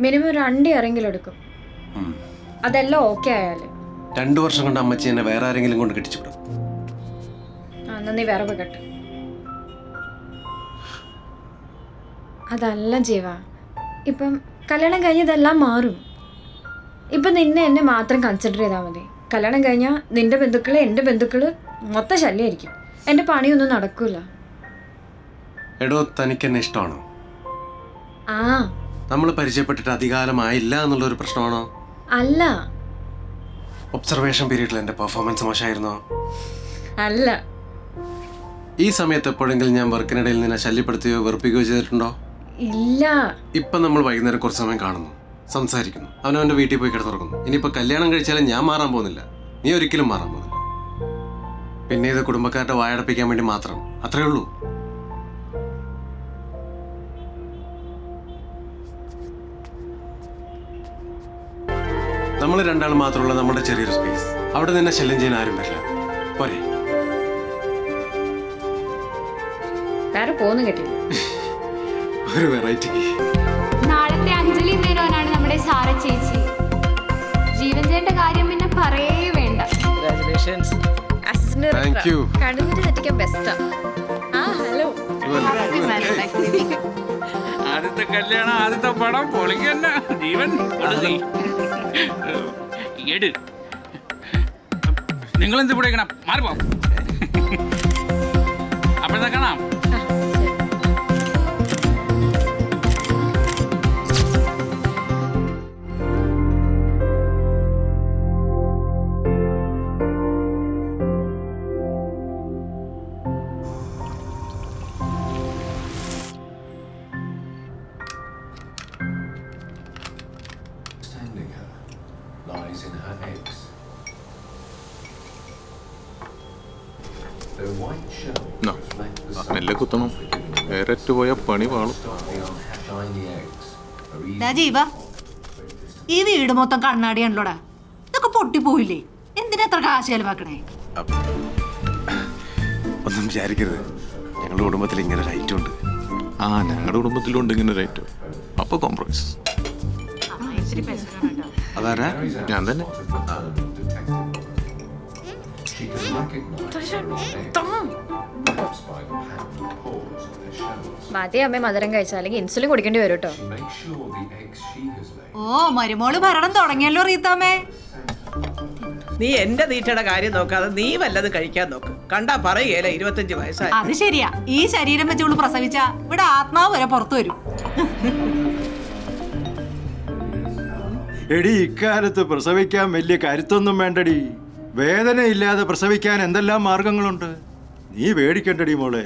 മിനിമം 2 year എങ്കിലും എടുക്കും. അതെല്ലാം ഓക്കെ ആയാൽ 2 വർഷം കൊണ്ട് അമ്മച്ചി എന്നെ വേറെ ആരെങ്കിലും കൊണ്ട് കെട്ടിച്ചുവിടും. എന്നാ നീ വേറെ പോയി കെട്ട്. അതല്ല ജീവ, ഇപ്പം കല്യാണം കഴിഞ്ഞതെല്ലാം മാറും. ഇപ്പം നിന്നെ എന്നെ മാത്രം കൺസിഡർ ചെയ്താൽ മതി. കല്യാണം കഴിഞ്ഞാൽ നിന്റെ ബന്ധുക്കൾ എൻ്റെ ബന്ധുക്കൾ മൊത്തം ശല്യമായിരിക്കും. എൻ്റെ പണിയൊന്നും നടക്കൂല. എടോ, തനിക്ക് എന്നെ ഇഷ്ടമാണോ? ആ, നമ്മൾ പരിചയപ്പെട്ടിട്ട് അധികാലമായില്ല എന്നുള്ളൊരു പ്രശ്നമാണോ? അല്ല. ഒബ്സർവേഷൻ പീരീഡിൽ എൻ്റെ പെർഫോമൻസ് മോശമായിരുന്നോ? അല്ല. ഈ സമയത്ത് എപ്പോഴെങ്കിലും ഞാൻ വർക്കിനിടയിൽ നിന്നെ ശല്യപ്പെടുത്തുകയോ വെറുപ്പിക്കുകയോ ചെയ്തിട്ടുണ്ടോ? ഇല്ല. ഇപ്പം നമ്മൾ വൈകുന്നേരം കുറച്ച് സമയം കാണുന്നു, സംസാരിക്കുന്നു, അവനവൻ്റെ വീട്ടിൽ പോയി കിടന്നുറങ്ങുന്നു. ഇനിയിപ്പോൾ കല്യാണം കഴിച്ചാലും ഞാൻ മാറാൻ പോകുന്നില്ല, നീ ഒരിക്കലും മാറാൻ പോകുന്നില്ല. പിന്നെ ഇത് കുടുംബക്കാരുടെ വായടപ്പിക്കാൻ വേണ്ടി മാത്രം, അത്രേ ഉള്ളൂ. നമ്മൾ രണ്ടാളും മാത്രമുള്ള നമ്മുടെ ചെറിയൊരു സ്പേസ്, അവിടെ നിന്നെ ശല്യം ചെയ്യാൻ ആരും വരില്ല. പോരെ? വേറെ പോന്നു കേട്ടില്ല. ഒരു വെറൈറ്റിക്ക്. നാളത്തെ അഞ്ജലി മേനോനാണ് നമ്മുടെ സാര ചേച്ചി. ജീവൻ ചേട്ടന്റെ കാര്യം പിന്നെ പറയേ വേണ്ട. Thank you. കണ്ണൂര് തെറ്റിക്കാൻ ബെസ്റ്റാ. ആ ഹലോ. ആദ്യത്തെ കല്യാണം, ആദ്യത്തെ പടം പൊളിക്കന്നെ. ജീവൻ എട്. നിങ്ങളെന്ത് ഇവിടെ ഇങ്ങനെ മാറിപ്പോ. അപ്പോഴത്തെ കാണാം. നെല്ല് കുത്തണം, വേറെറ്റ് പോയ പണി വാളും. ജീവ, ഈ വീട് മൊത്തം കണ്ണാടിയാണല്ലോടാ. ഇതൊക്കെ പൊട്ടിപ്പോയില്ലേ? എന്തിനാ എത്ര കാശ് ചെലവാക്കണേ? ഒന്നും വിചാരിക്കരുത്, ഞങ്ങളുടെ കുടുംബത്തിൽ ഇങ്ങനെ ഒരു ഐറ്റം ഉണ്ട്. ആ, ഞങ്ങളുടെ കുടുംബത്തിലുണ്ട് ഇങ്ങനെ ഒരു ഐറ്റം. അപ്പൊ കോംപ്രമൈസ്. അതാരാ? ഞാൻ തന്നെ. മതി അമ്മ മധുരം കഴിച്ചാൽ, അല്ലെങ്കിൽ ഇൻസുലിൻ കുടിക്കേണ്ടി വരും കേട്ടോ. ഓ, മരുമോള് ഭരണം തുടങ്ങിയല്ലോ റീത്താമ്മേ. നീ എന്റെ തീറ്റയുടെ കാര്യം നോക്കാതെ നീ വല്ലതും കഴിക്കാൻ നോക്ക്. കണ്ടാ പറയുകയല്ല 25 വയസ്സായി. അത് ശരിയാ. ഈ ശരീരം വെച്ചോള് പ്രസവിച്ച ഇവിടെ ആത്മാവ് വരെ പുറത്തു വരും. എടി, ഇക്കാലത്ത് പ്രസവിക്കാൻ വലിയ കരുത്തൊന്നും വേണ്ടടി. വേദനയില്ലാതെ പ്രസവിക്കാൻ എന്തെല്ലാം മാർഗങ്ങളുണ്ട്. നീ പേടിക്കണ്ടടി മോളെ.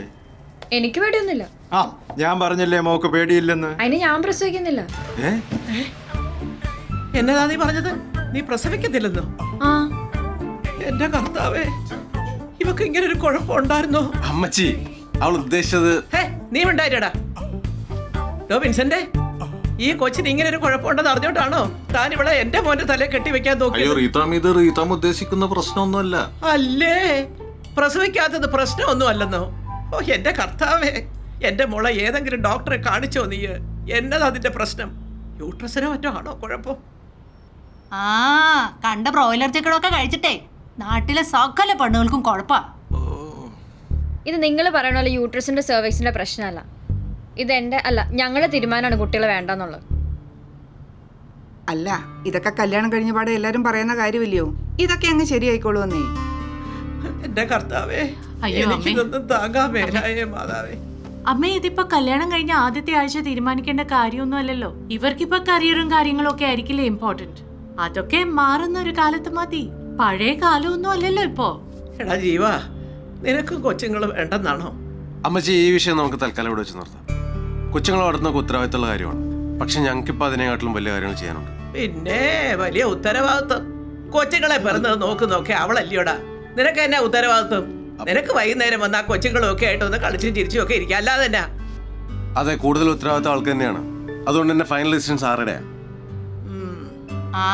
എനിക്ക് പേടിയൊന്നുമില്ല. ആ, ഞാൻ പറഞ്ഞല്ലേ മോക്ക് പേടിയില്ലെന്ന്. അതിന് ഞാൻ പ്രസവിക്കുന്നില്ല. എന്നതാ നീ പറഞ്ഞത്? നീ പ്രസവിക്കത്തില്ലെന്നോ? ആ. എന്റെ കർത്താവേ, ഇവക്ക് ഇങ്ങനെ ഒരു കുഴപ്പമുണ്ടായിരുന്നോ? അമ്മച്ചി, അവൾ ഉദ്ദേശിച്ചത്. നീ ഉണ്ടായിട്ടാ വിൻസെന്റ്, ഈ കൊച്ചിന് ഇങ്ങനെ ഒരു കുഴപ്പമുണ്ടെന്ന് അറിഞ്ഞോണ്ടാണോ താൻ ഇവിടെ എന്റെ മോന്റെ തല കെട്ടിവെക്കാൻ നോക്കി? അയ്യോ റീതാം, ഇത് റീതാം ഉദ്ദേശിക്കുന്ന പ്രശ്നമൊന്നുമല്ല. അല്ലേ, പ്രസവിക്കാത്തത് പ്രശ്നമൊന്നും അല്ലെന്നോ? ഓ എന്റെ കർത്താവേ, എന്റെ മോളെ ഏതെങ്കിലും ഡോക്ടറെ കാണിച്ചോ നീ? എന്നതാ അതിന്റെ പ്രശ്നം? യൂട്രസിനോ മറ്റോ ആണോ കുഴപ്പം? ആ, കണ്ട ബ്രോയിലർ ചിക്കനൊക്കെ കഴിച്ചിട്ടേ നാട്ടിലെ സകല പെണ്ണുകൾക്കും കുഴപ്പാ. ഇത് നിങ്ങൾ പറയണ പോലെ യൂട്രസിന്റെ സെർവിക്സിന്റെ പ്രശ്നമല്ല. ഇത് എന്റെ അല്ല, ഞങ്ങളുടെ തീരുമാനമാണ് കുട്ടികളെ വേണ്ടെന്നുള്ളത്. അല്ല, ഇതൊക്കെ കല്യാണം കഴിഞ്ഞ പാടെ എല്ലാരും പറയുന്ന കാര്യമില്ലയോ? ഇതൊക്കെ അങ്ങ് ശരിയായിക്കോളൂന്നേ. എന്റെ കർത്താവേ, അയ്യോ, എനിക്കിതൊന്നും താങ്ങാൻ മേലായേ മാതാവേ. അമ്മ, ഇതിപ്പോ കല്യാണം കഴിഞ്ഞ ആദ്യത്തെ ആഴ്ച തീരുമാനിക്കേണ്ട കാര്യമൊന്നും അല്ലല്ലോ. ഇവർക്കിപ്പോ കരിയറും കാര്യങ്ങളും ഒക്കെ ആയിരിക്കില്ലേ ഇമ്പോർട്ടന്റ്. അതൊക്കെ മാറുന്ന ഒരു കാലത്ത് മതി. പഴയ കാലമൊന്നും അല്ലല്ലോ ഇപ്പോ. എടാ ജീവ, നിനക്കും കൊച്ചുങ്ങൾ വേണ്ടെന്നാണോ? അമ്മച്ചി, ഈ വിഷയം നമുക്ക് തൽക്കാലം ഇവിടെ വെച്ച് നിർത്താം. കൊച്ചുങ്ങളെ വളർത്തുന്ന ഉത്തരവാദിത്തമുള്ള കാര്യമാണ്. പക്ഷെ ഞങ്ങൾക്കിപ്പോൾ അതിനെക്കാട്ടിലും വലിയ കാര്യങ്ങൾ ചെയ്യാനുണ്ട്. പിന്നെ വലിയ ഉത്തരവാദിത്വം. കൊച്ചുങ്ങളെ പിറന്നത് നോക്കുന്നൊക്കെ അവളല്ലയോടാ. നിനക്ക് എന്നാ ഉത്തരവാദിത്വം? നിനക്ക് വൈകുന്നേരം വന്ന് ആ കൊച്ചുങ്ങളും ഒക്കെ ആയിട്ട് ഒന്ന് കളിച്ചും ചിരിച്ചും ഒക്കെ ഇരിക്കുക, അല്ലാതെ തന്നെ. അതെ, കൂടുതൽ ഉത്തരവാദിത്തം ആൾക്ക് തന്നെയാണ്. അതുകൊണ്ട് തന്നെ ഫൈനൽ ഡിസിഷൻസ് ആരുടെ? ആ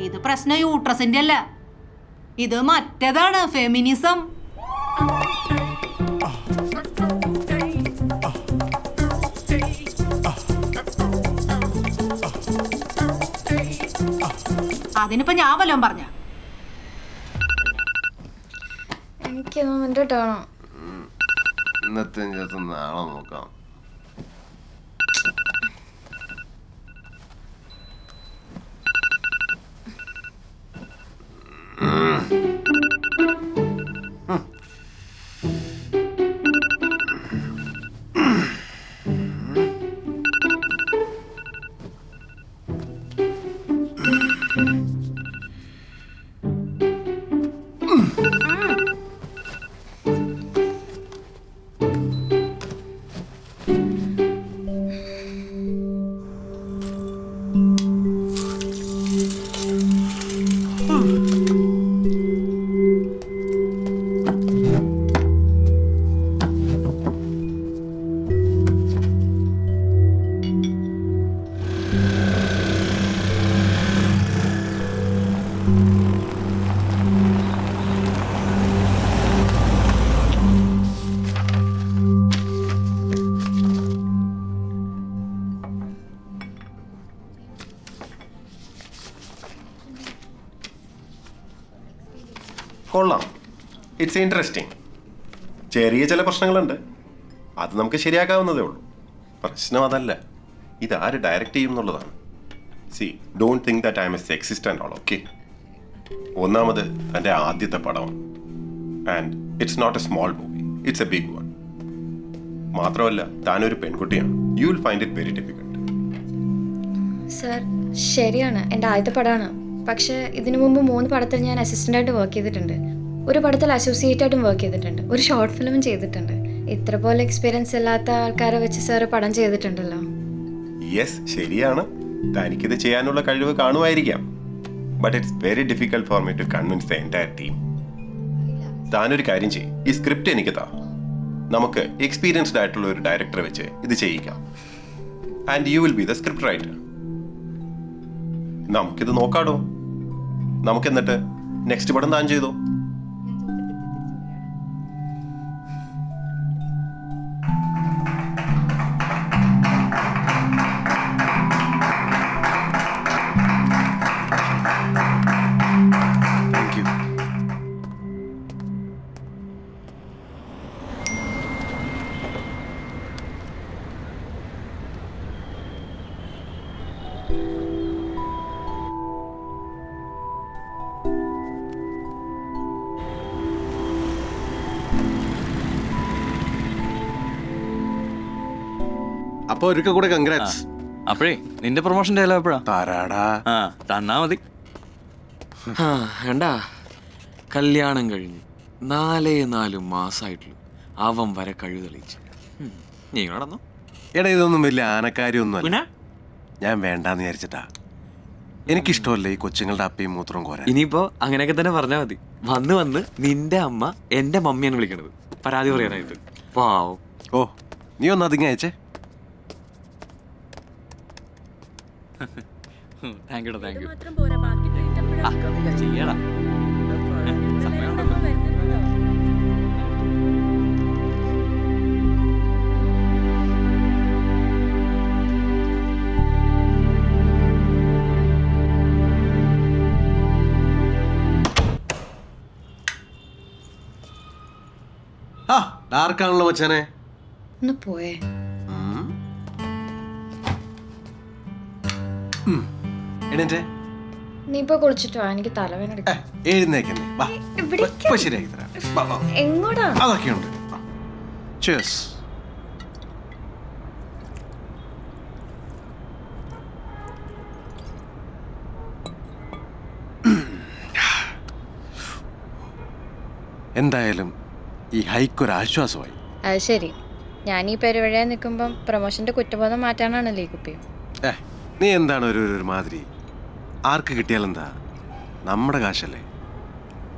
ഇത് പ്രശ്നം യൂട്രസിന്റെ അല്ല, ഇത് മറ്റേതാണ്, ഫെമിനിസം. അതിനിപ്പോ ഞാൻ വല്ലതും പറഞ്ഞ എനിക്ക് എൻ്റെ ടേണോ. ഇന്നത്തെ നാളെ നോക്കാം. കൊള്ളാം, ഇറ്റ്സ് ഇൻട്രസ്റ്റിംഗ്. ചെറിയ ചില പ്രശ്നങ്ങളുണ്ട്, അത് നമുക്ക് ശരിയാക്കാവുന്നതേ ഉള്ളൂ. പ്രശ്നം അതല്ല, ഇതാര് ഡയറക്റ്റ് ചെയ്യും എന്നുള്ളതാണ്. See, don't think that I'm a sexist and all, okay? ഒന്നാമത് തൻ്റെ ആദ്യത്തെ പടമാണ്, and it's not a small movie, it's a big one. മാത്രമല്ല താനൊരു പെൺകുട്ടിയാണ്. You will find it very difficult. Sir, ശരിയാണ്, എൻ്റെ ആദ്യത്തെ പടമാണ്. പക്ഷേ ഇതിനു മുമ്പ് 3 പടത്തിൽ ഞാൻ അസിസ്റ്റൻ്റായിട്ട് വർക്ക് ചെയ്തിട്ടുണ്ട്. ഒരു പടത്തിൽ അസോസിയേറ്റ് ആയിട്ടും വർക്ക് ചെയ്തിട്ടുണ്ട്. ഒരു ഷോർട്ട് ഫിലിമും ചെയ്തിട്ടുണ്ട്. ഇത്ര പോലെ എക്സ്പീരിയൻസ് ഇല്ലാത്ത ആൾക്കാരെ വെച്ച് സാറ് പടം ചെയ്തിട്ടുണ്ടല്ലോ. യെസ്, ശരിയാണ്, തനിക്കിത് ചെയ്യാനുള്ള കഴിവ് കാണുമായിരിക്കാം. But it's very difficult for me to convince the entire team. താനൊരു കാര്യം ചെയ്യും, ഈ സ്ക്രിപ്റ്റ് എനിക്ക് താ, നമുക്ക് എക്സ്പീരിയൻസ്ഡ് ആയിട്ടുള്ള ഒരു ഡയറക്ടറെ വെച്ച് ഇത് ചെയ്യിക്കാം. And you will be the script writer. നമുക്കിത് നോക്കാടോ. നമുക്കെന്നിട്ട് നെക്സ്റ്റ് പടം താൻ ചെയ്തോ. അപ്പൊ ഒരിക്കൽ കൂടെ കൺഗ്രാറ്റ്സ്. അപ്പോഴേ നിന്റെ പ്രൊമോഷന്റെ കാലം എപ്പോഴാ? താരാടാ, തന്നാ മതി. കണ്ടാ, കല്യാണം കഴിഞ്ഞ് 4 മാസമായിട്ടുള്ളൂ, അവൻ വരെ കഴിവ് തെളിയിച്ചു. നീ നടന്നോ? എടാ, ഇതൊന്നും വലിയ ആനക്കാര്യൊന്നും അല്ല. ഞാൻ വേണ്ടാന്ന് വിചാരിച്ചിട്ടാ. എനിക്കിഷ്ടമല്ല ഈ കൊച്ചുങ്ങളുടെ അപ്പയും മൂത്രവും കോരാൻ. ഇനിയിപ്പോ അങ്ങനെയൊക്കെ തന്നെ പറഞ്ഞാൽ മതി. വന്ന് നിന്റെ അമ്മ എന്റെ മമ്മിയാണ് വിളിക്കണത്, പരാതി പറയാനായിട്ട്. പാവം. ഓ, നീ ഒന്ന് അതിങ്ങ അയച്ചേ. Thank you. ചെയ്യടാ. ഡാർക്കാണല്ലോ മച്ചാനെ. ഒന്ന് പോയേ. എണീറ്റേ. നീ ഇപ്പൊ കുളിച്ചിട്ടോ? എനിക്ക് തലവേദന എടുക്കാം. എഴുന്നേക്കുന്നേ, വാ, ഇപ്പൊ ശരിയാക്കി തരാം. എങ്ങോട്ടാ? അതൊക്കെയുണ്ട്. Cheers. എന്തായാലും ഈ ഹൈക്കൊരു ആശ്വാസമായി. അത് ശരി. ഞാൻ ഈ പെരുവഴിയായി നിൽക്കുമ്പം പ്രൊമോഷന്റെ കുറ്റബോധം മാറ്റാനാണല്ലോ ഈ കുപ്പി. നീ എന്താണ് ഒരു മാതിരി? ആർക്ക് കിട്ടിയാലെന്താ, നമ്മുടെ കാശല്ലേ.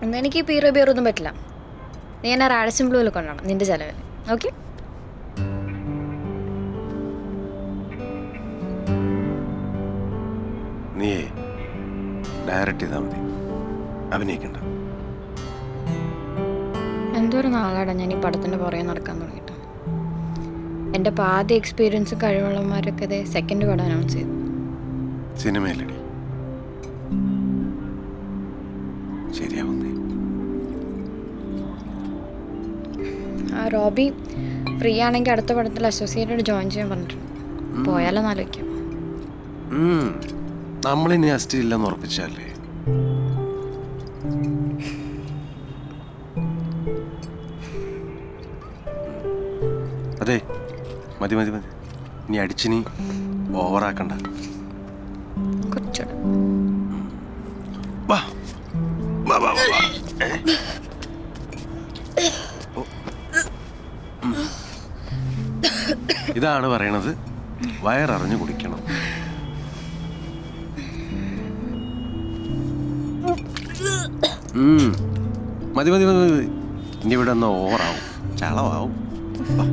എന്നാ എനിക്ക് ഈ പീറോ ബിയറൊന്നും പറ്റില്ല. നീ എന്നെ റാഡിസൺ ബ്ലൂവിൽ കൊണ്ടുപോകണം നിന്റെ ചിലവിൽ. ഓക്കെ? നീയേ ഡയറക്റ്റ് ചെയ്താൽ മതി, അഭിനയിക്കണ്ട. എന്തോരു നാളാടാ ഞാൻ ഈ പടത്തിൻ്റെ പുറകെ നടക്കാൻ തുടങ്ങിയിട്ട്. എൻ്റെ പാതി എക്സ്പീരിയൻസും കഴിവുള്ളവന്മാരൊക്കെ ഇതേ സെക്കൻഡ് പടം അനൗൺസ് ചെയ്തു. സിനിമയിലടി ശരിയാവുന്നേ. ആ റോബി ഫ്രീ ആണെങ്കിൽ അടുത്ത പടത്തിൽ അസോസിയേറ്റഡ് ജോയിൻ ചെയ്യാൻ പറഞ്ഞിട്ടുണ്ട്. പോയാലോ ആലോചിക്കാം. നമ്മളിനി അസ്റ്റില്ലെന്ന് ഉറപ്പിച്ചല്ലേ. അതെ, മതി മതി മതി, ഇനി അടിച്ചിനി ഓവറാക്കണ്ട. കുറച്ചുകൂടെ വാ വാ വാ വാ. ഇതാണ് പറയണത്, വയററിഞ്ഞു കുടിക്കണം. മതി മതി മതി മതി, ഇനി ഇവിടെ ഒന്ന് ഓവറാവും, ചളവാവും. വാ.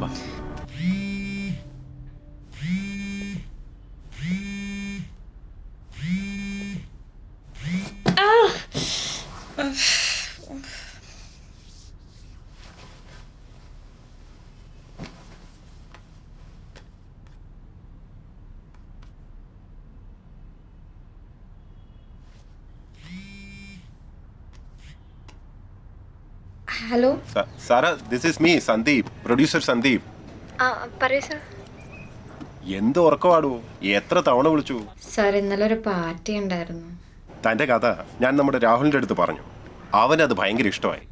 വാ. Hello Sara, this is me Sandeep, producer Sandeep. പറയൂ സാർ. എന്ത് ഉറക്കമാടൂ, എത്ര തവണ വിളിച്ചു? സാർ ഇന്നലെ ഒരു പാർട്ടി ഉണ്ടായിരുന്നു. തൻ്റെ കഥ ഞാൻ നമ്മുടെ രാഹുലിൻ്റെ അടുത്ത് പറഞ്ഞു. അവനത് ഭയങ്കര ഇഷ്ടമായി.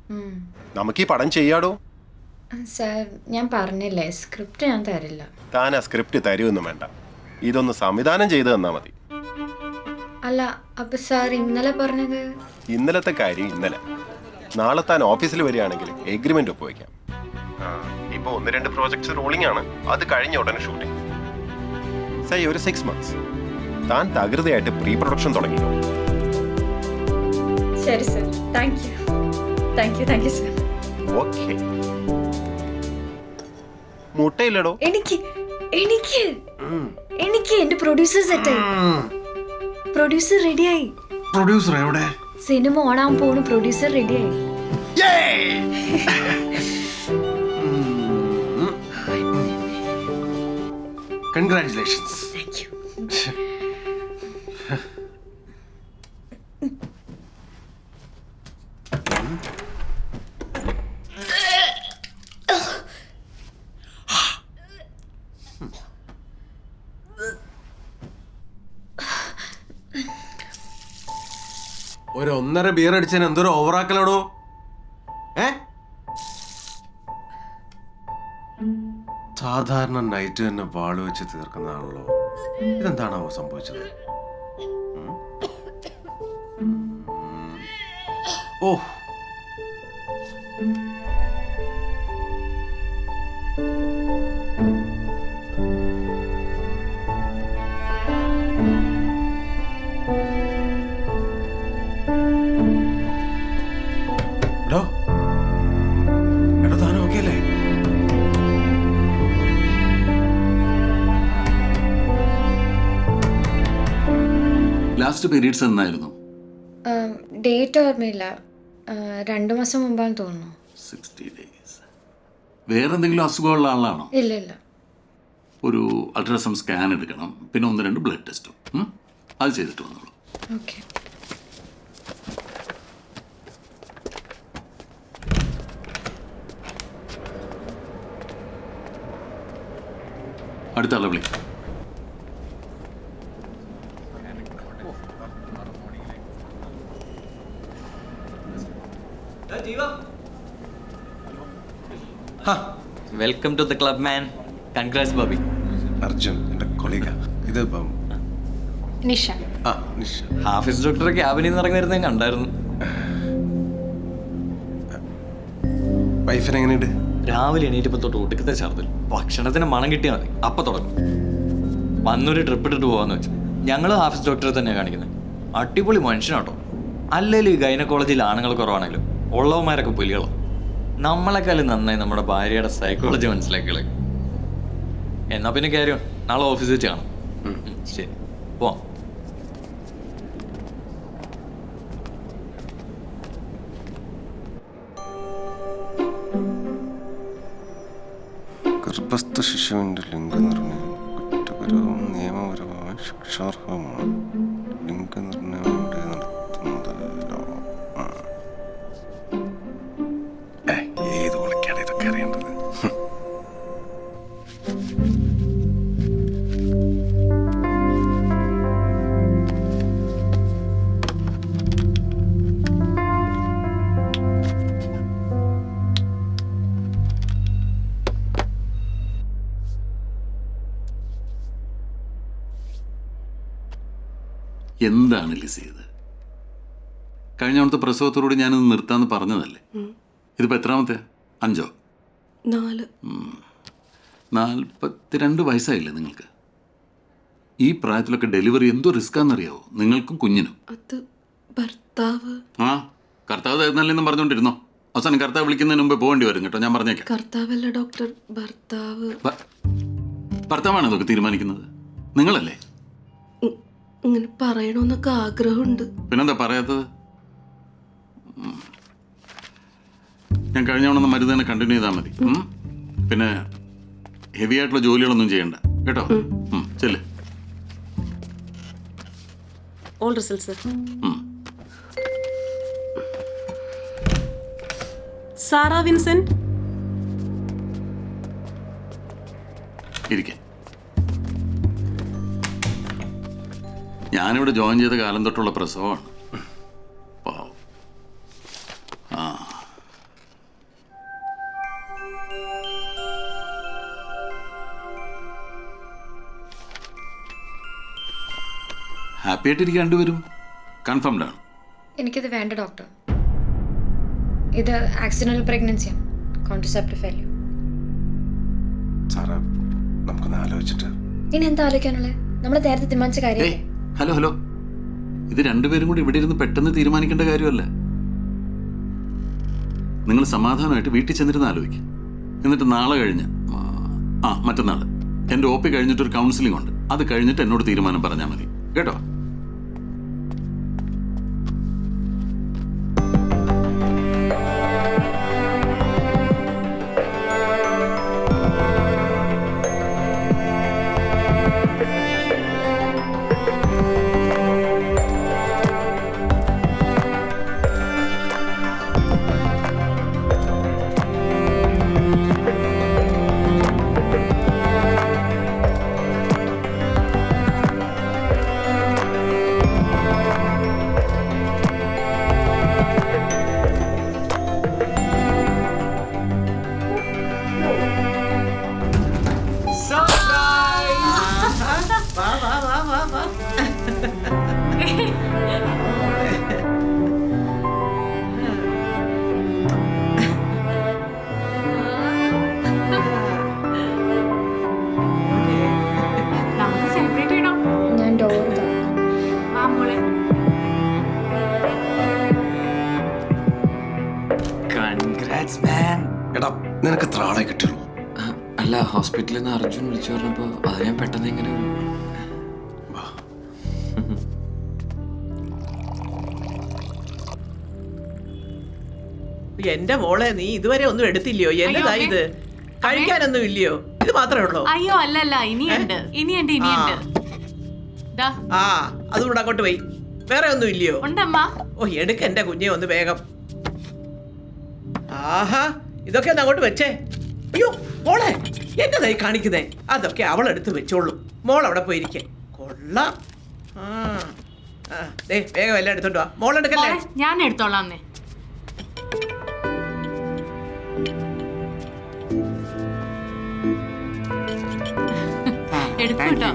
നമുക്ക് ഈ പടം ചെയ്യാടോ? സാർ ഞാൻ പറഞ്ഞില്ലേ, സ്ക്രിപ്റ്റ് ഞാൻ തരില്ല. താൻ ആ സ്ക്രിപ്റ്റ് തരുമൊന്നും വേണ്ട, ഇതൊന്ന് സംവിധാനം ചെയ്ത് തന്നാൽ മതി. അല്ല അപ്പൊ സാർ ഇന്നലെ പറഞ്ഞത്? ഇന്നലത്തെ കാര്യം ഇന്നലെ. നാളെ താൻ ഓഫീസിൽ വരികയാണെങ്കിൽ എഗ്രിമെന്റ് ഒപ്പുവയ്ക്കാം. ഇപ്പോൾ 1-2 പ്രോജക്ട്സ് റോളിംഗ് ആണ്, അത് കഴിഞ്ഞ ഉടനെ ഷൂട്ടിംഗ്. സൈ ഒരു 6 months താൻ തകൃതിയായിട്ട് പ്രീ പ്രൊഡക്ഷൻ തുടങ്ങിയോ? ശരി sir, thank you thank you sir. Okay. മുട്ടയില്ലടോ? എനിക്ക് എനിക്ക് എനിക്ക് എന്റെ പ്രൊഡ്യൂസർ സെറ്റായി. പ്രൊഡ്യൂസർ റെഡിയായി. പ്രൊഡ്യൂസർ എവിടെ? സിനിമ ഓണാൻ പോണു, പ്രൊഡ്യൂസർ റെഡിയായി. കൺഗ്രാറ്റുലേഷൻസ്. Thank you. ഒരു 1.5 ബിയർ അടിച്ചാൽ എന്തൊരു ഓവറാക്കലോടോ. സാധാരണ നൈറ്റ് തന്നെ വാള് വെച്ച് തീർക്കുന്നതാണല്ലോ, ഇതെന്താണാവോ സംഭവിച്ചത്? ഓ, എടോ എടോ, താൻ ഓക്കെ അല്ലേ? ലാസ്റ്റ് പീരീഡ്സ് എന്നായിരുന്നു? ഡേറ്റ് ഓർമ്മയില്ല, 2 മാസം മുമ്പാന്ന് തോന്നുന്നു. 60 days. വേറെന്തെങ്കിലും അസുഖമുള്ള ആളാണോ? ഇല്ല ഇല്ല. ഒരു അൾട്രാസൗണ്ട് സ്കാൻ എടുക്കണം, പിന്നെ 1-2 ബ്ലഡ് ടെസ്റ്റും അത് ചെയ്തിട്ട് വന്നോളൂ. ഓക്കെ. അടുത്ത ആളെ വിളിക്കാം. Welcome to the club man. Congrats Bobby. Arjun എൻ്റെ കൊളീഗ. ഇത് നിഷ. ആ നിഷ. ഹാഫിസ് ഡോക്ടറെ ക്യാബിനിൽ നിന്ന് ഇറങ്ങി വരുന്നത് ഞാൻ കണ്ടായിരുന്നു. വൈഫിന് എങ്ങനെയുണ്ട്? രാവിലെ എണീറ്റപ്പോൾ തൊട്ട് ഒടുക്കത്തെ ഛർദ്ദൽ. ഭക്ഷണത്തിന് മണം കിട്ടിയാൽ മതി, അപ്പം തുടങ്ങും. വന്നൊരു ട്രിപ്പ് ഇട്ടിട്ട് പോകാന്ന് വെച്ചു. ഞങ്ങൾ ഹാഫീസ് ഡോക്ടറെ തന്നെയാണ് കാണിക്കുന്നത്. അടിപൊളി മനുഷ്യനാട്ടോ. അല്ലെങ്കിൽ ഈ ഗൈനക്കോളജിയിൽ ആണുങ്ങൾ കുറവാണെങ്കിലും ഉള്ളവന്മാരൊക്കെ പുലികളോ. നമ്മളെക്കാളും നന്നായി നമ്മുടെ ഭാര്യയുടെ സൈക്കോളജി മനസ്സിലാക്കികളെ. എന്നാ പിന്നെ കാര്യം നാളെ ഓഫീസിൽ വെച്ച് കാണാം. ശരി, പോവാം. ഗർഭസ്ഥ ശിശുവിൻ്റെ ലിംഗനിർണ്ണയം കുറ്റപരവും നിയമപരവുമായ ശിക്ഷാർഹമാണ്. ലിംഗനിർണ്ണയം ഇവിടെ നടത്തുന്നത് ഏത് വിളിക്കാണ് ഇതൊക്കെ അറിയേണ്ടത്? എന്താണ് ലിസ് ചെയ്ത്? കഴിഞ്ഞ തവണത്തെ പ്രസവത്തോടുകൂടി ഞാനിത് നിർത്താന്ന് പറഞ്ഞതല്ലേ? ഇതിപ്പോൾ എത്രാമത്തെ? 5? 4. 42 വയസ്സായില്ലേ നിങ്ങൾക്ക്? ഈ പ്രായത്തിലൊക്കെ ഡെലിവറി എന്തോ റിസ്ക്കാന്നറിയാവോ നിങ്ങൾക്കും കുഞ്ഞിനും? അത് ഭർത്താവ്. ആ, കർത്താവ് തരുന്നല്ലെന്നും പറഞ്ഞുകൊണ്ടിരുന്നോ? അവസാനം കർത്താവ് വിളിക്കുന്നതിന് മുമ്പേ പോകേണ്ടി വരും കേട്ടോ, ഞാൻ പറഞ്ഞേക്കാം. കർത്താവല്ല ഡോക്ടർ, ഭർത്താവ്. ഭർത്താവാണ് ഇതൊക്കെ തീരുമാനിക്കുന്നത്, നിങ്ങളല്ലേ? ഇങ്ങനെ പറയണമെന്നൊക്കെ ആഗ്രഹമുണ്ട്. പിന്നെന്താ പറയാത്തത്? ഞാൻ കഴിഞ്ഞ തവണ മരുന്ന് തന്നെ കണ്ടിന്യൂ ചെയ്താൽ മതി. പിന്നെ ഹെവി ആയിട്ടുള്ള ജോലികളൊന്നും ചെയ്യണ്ട കേട്ടോ. ചെല്ല്. All result sir. Sara Vincent. ഇരിക്കെ. ഞാനിവിടെ ജോയിൻ ചെയ്ത കാലം തൊട്ടുള്ള പ്രസവമാണ്. ഹാപ്പി ആയിട്ടിരിക്കുക രണ്ടുപേരും? കൺഫേംഡ് ആണ്? എനിക്കിത് വേണ്ട ഡോക്ടർ. ഇത് ആക്സിഡന്റൽ പ്രഗ്നൻസിയാണ്, കോൺട്രസെപ്റ്റീവ് ഫെയിലിയർ. സാറേ, നമുക്കൊന്ന് ആലോചിച്ചിട്ട്. ഇനി എന്താ ആലോചിക്കാനുള്ളത്? നമ്മൾ നേരത്തെ തീരുമാനിച്ച കാര്യമല്ലേ? ഹലോ ഹലോ, ഇത് രണ്ടുപേരും കൂടി ഇവിടെ ഇരുന്ന് പെട്ടെന്ന് തീരുമാനിക്കേണ്ട കാര്യമല്ല. നിങ്ങൾ സമാധാനമായിട്ട് വീട്ടിൽ ചെന്നിരുന്ന് ആലോചിക്കും. എന്നിട്ട് നാളെ കഴിഞ്ഞ് മറ്റന്നാൾ എൻ്റെ OP കഴിഞ്ഞിട്ടൊരു കൗൺസിലിംഗ് ഉണ്ട്. അത് കഴിഞ്ഞിട്ട് എന്നോട് തീരുമാനം പറഞ്ഞാൽ മതി കേട്ടോ. എടാ, നിനക്ക് എത്ര ആളെ കിട്ടുള്ളൂ? അല്ല, ഹോസ്പിറ്റലിൽ നിന്ന് അർജുൻ വിളിച്ചു പറഞ്ഞപ്പോൾ അത് ഞാൻ പെട്ടെന്ന് ഇങ്ങനെ എന്റെ മോളെ, നീ ഇതുവരെ ഒന്നും എടുത്തില്ലയോ? എന്നതാ ഇത്? കഴിക്കാനൊന്നും ഇല്ലയോ? ഇത് മാത്രമേ ഉള്ളൂ? അയ്യോ അല്ലല്ല, ഇനിയുണ്ട്. ആ, അതുകൂടെ അങ്ങോട്ട് പോയി. വേറെ ഒന്നും ഇല്ലയോ? ഉണ്ടമ്മ. ഓ, എടുക്ക എന്റെ കുഞ്ഞെ ഒന്ന് വേഗം. ആഹാ, ഇതൊക്കെ ഒന്ന് അങ്ങോട്ട് വെച്ചേ. അയ്യോ മോളെ, എന്നതായി കാണിക്കുന്നേ? അതൊക്കെ അവളെടുത്ത് വെച്ചോളൂ. മോൾ അവിടെ പോയിരിക്കേ. കൊള്ളാം. വേഗം എല്ലാം എടുത്തോണ്ട് വാ. മോളെടുക്കല്ലേ? ഞാൻ എടുത്തോളാം. എടുക്കൂട്ടോ.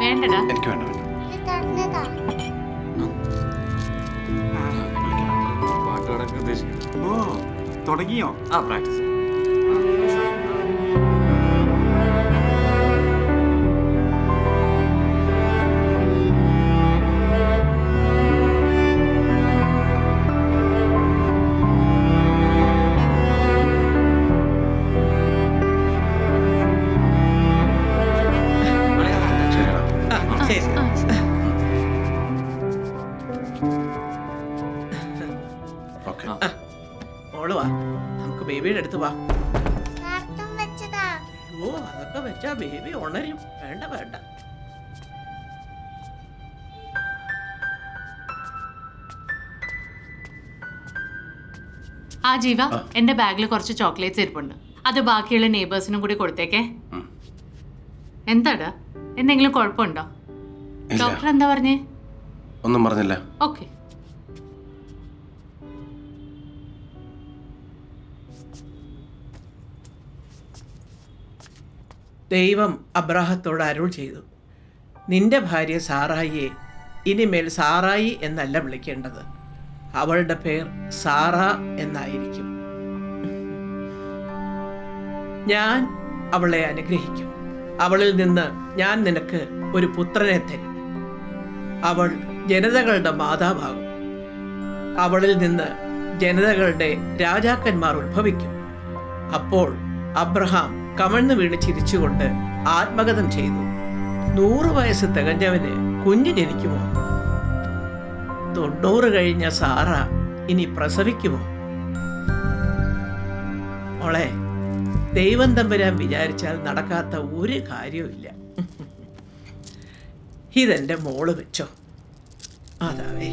വേണ്ടടാ. എനിക്ക് വേണ്ട. തുടങ്ങിയോ? പ്രാക്ടീസ്. ബേബിയുടെ അടുത്ത് വാ. നേരത്തും വെച്ചതാ. ഓ അതൊക്കെ വെച്ചാ ബേബി ഉണരും. വേണ്ട വേണ്ട. ആ ജീവ, എന്റെ ബാഗിൽ കുറച്ച് ചോക്ലേറ്റ്സ് ഇരിപ്പുണ്ട്. അത് ബാക്കിയുള്ള നെയ്ബേഴ്സിനും കൂടി കൊടുത്തേക്കേ. എന്താടാ, എന്തെങ്കിലും കുഴപ്പമുണ്ടോ? ഡോക്ടർ എന്താ പറഞ്ഞേ? ഒന്നും പറഞ്ഞില്ല. ഓക്കെ. ദൈവം അബ്രാഹത്തോട് അരുൾ ചെയ്തു, നിന്റെ ഭാര്യ സാറായിയെ ഇനിമേൽ സാറായി എന്നല്ല വിളിക്കേണ്ടത്, അവളുടെ പേർ സാറ എന്നായിരിക്കും. ഞാൻ അവളെ അനുഗ്രഹിക്കും. അവളിൽ നിന്ന് ഞാൻ നിനക്ക് ഒരു പുത്രനെ തരും. അവൾ ജനതകളുടെ മാതാവാകും. അവളിൽ നിന്ന് ജനതകളുടെ രാജാക്കന്മാർ ഉത്ഭവിക്കും. അപ്പോൾ അബ്രഹാം കമഴ്ന്നു വീണ് ചിരിച്ചുകൊണ്ട് ആത്മഗതം ചെയ്തു, 100 വയസ്സ് തികഞ്ഞവന് കുഞ്ഞ് ജനിക്കുമോ? 90 കഴിഞ്ഞ സാറ ഇനി പ്രസവിക്കുമോ? മോളെ, ദൈവം തമ്പുരാൻ വിചാരിച്ചാൽ നടക്കാത്ത ഒരു കാര്യവുമില്ല. ഇതെന്റെ മോള് വെച്ചോ. അതാവേ.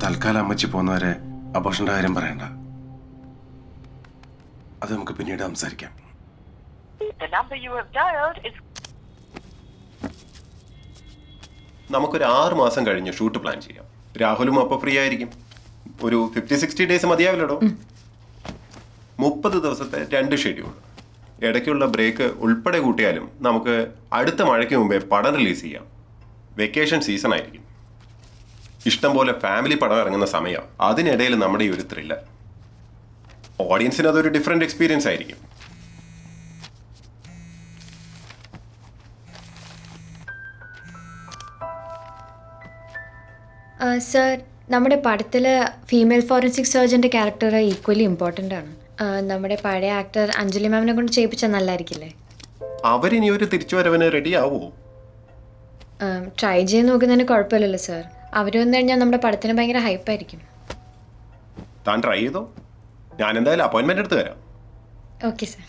തൽക്കാലം അമ്മച്ചി പോകുന്നവരെ അബോഷന്റെ കാര്യം പറയണ്ട. അത് നമുക്ക് പിന്നീട് സംസാരിക്കാം. നമുക്കൊരു 6 മാസം കഴിഞ്ഞ് ഷൂട്ട് പ്ലാൻ ചെയ്യാം. രാഹുലും അപ്പോൾ ഫ്രീ ആയിരിക്കും. ഒരു 50-60 ഡേയ്സ് മതിയാവില്ലടോ. 30 ദിവസത്തെ 2 ഷെഡ്യൂൾ. ഇടയ്ക്കുള്ള ബ്രേക്ക് ഉൾപ്പെടെ കൂട്ടിയാലും നമുക്ക് അടുത്ത മഴയ്ക്ക് മുമ്പേ പടം റിലീസ് ചെയ്യാം. വെക്കേഷൻ സീസൺ ആയിരിക്കും. ഇഷ്ടം പോലെ ഫാമിലി പടം ഇറങ്ങുന്ന സമയം. അതിനിടയിൽ നമ്മുടെ ഈ ഒരു ത്രില്ലർ. ഓഡിയൻസിന് അതൊരു ഡിഫറെന്റ് എക്സ്പീരിയൻസ് ആയിരിക്കും. സർ, നമ്മുടെ പടത്തിൽ ഫീമെയിൽ ഫോറൻസിക് സർജൻ്റെ ക്യാരക്ടർ ഈക്വലി ഇമ്പോർട്ടൻ്റ് ആണ്. നമ്മുടെ പഴയ ആക്ടർ അഞ്ജലി മാമിനെ കൊണ്ട് ചെയ്യിപ്പിച്ചാൽ നല്ലതായിരിക്കില്ലേ? അവരിനി ഒരു തിരിച്ചുവരവിന് റെഡി ആവുമോ? ട്രൈ ചെയ്ത് നോക്കുന്നതിന് കുഴപ്പമില്ലല്ലോ സർ. അവർ വന്നു കഴിഞ്ഞാൽ നമ്മുടെ പടത്തിന് ഭയങ്കര ഹൈപ്പായിരിക്കും. താൻ ട്രൈ ചെയ്തോ? ഞാൻ എന്തായാലും അപ്പോയിൻമെന്റ് എടുത്ത് തരാം. Okay sir.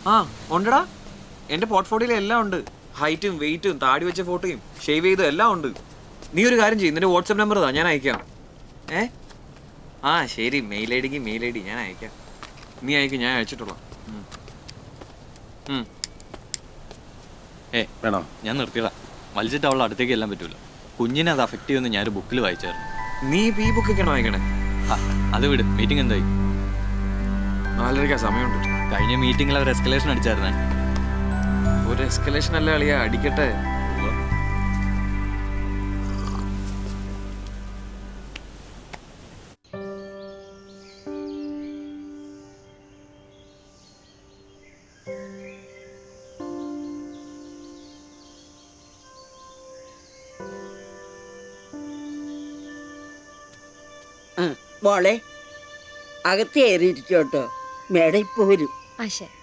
ആ ഉണ്ടടാ, എൻ്റെ പോർട്ട്ഫോളിയോയിൽ എല്ലാം ഉണ്ട്. ഹൈറ്റും വെയിറ്റും താടി വെച്ച ഫോട്ടോയും ഷേവ് ചെയ്തും എല്ലാം ഉണ്ട്. നീ ഒരു കാര്യം ചെയ്യും, നിന്റെ വാട്സപ്പ് നമ്പർ താ, ഞാൻ അയക്കാം. ആ ശരി, മെയിൽ ഐ ഡി ഞാൻ അയക്കാം. നീ അയക്കും, ഞാൻ അയച്ചിട്ടുള്ളൂ. വേണോ? ഞാൻ നിർത്തിയതാ. വലിച്ചിട്ട് അവളുടെ അടുത്തേക്ക് എല്ലാം പറ്റൂല. കുഞ്ഞിനെ അത് അഫക്റ്റ് ചെയ്യുമെന്ന് ഞാനൊരു ബുക്കിൽ വായിച്ചായിരുന്നു. നീ ഇപ്പം ഈ ബുക്കൊക്കെയാണോ വായിക്കണേ? അത് വിട്. മീറ്റിംഗ് എന്തായി? 4:30 സമയമുണ്ട്. കഴിഞ്ഞ മീറ്റിംഗിൽ അവർ എസ്കലേഷൻ അടിച്ചായിരുന്നേ. ഒരു എസ്കലേഷൻ അല്ല അളിയാ, അടിക്കട്ടെ. മോളെ, അകത്ത് കയറിയിരിക്കോട്ടോ, മേഡം ഇപ്പൊ വരും. ശരി.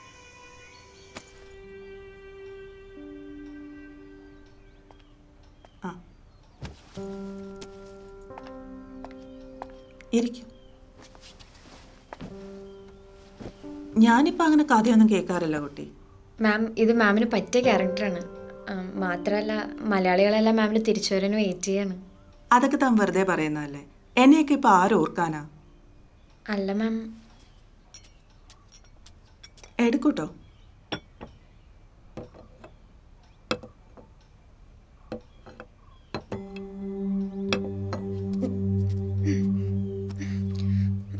ഇരിക്കും. ഞാനിപ്പോ അങ്ങനെ കഥയൊന്നും കേൾക്കാറില്ല കുട്ടി. മാം, ഇത് മാമിന് പറ്റിയ ക്യാരക്ടറാണ്. മാത്രമല്ല മലയാളികളെല്ലാം മാമിന് തിരിച്ചു വരാൻ വെയിറ്റ് ചെയ്യാണ്. അതൊക്കെ താൻ വെറുതെ പറയുന്നതല്ലേ. എന്നെയൊക്കെ ഇപ്പൊ ആരോർക്കാനാ? അല്ല മാം. എടുക്കൂട്ടോ.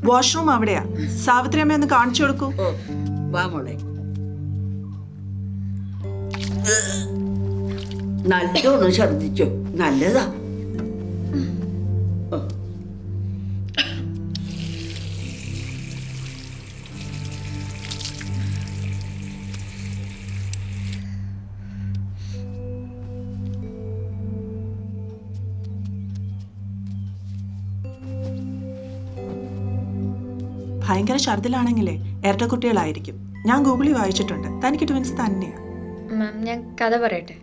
വാഷ്റൂം അവിടെയാ. സാവിത്രി അമ്മ ഒന്ന് കാണിച്ചു കൊടുക്കൂ. വാ മോളെ. നല്ലോണം ഛർദിച്ചോ, നല്ലതാ. ഭയങ്കര ഛർദിലാണെങ്കിലേ ഇരട്ടക്കുട്ടികളായിരിക്കും. ഞാൻ ഗൂഗിളിൽ വായിച്ചിട്ടുണ്ട്. തനിക്ക് ട്വിൻസ് തന്നെയാ. മാം ഞാൻ കഥ പറയട്ടെ?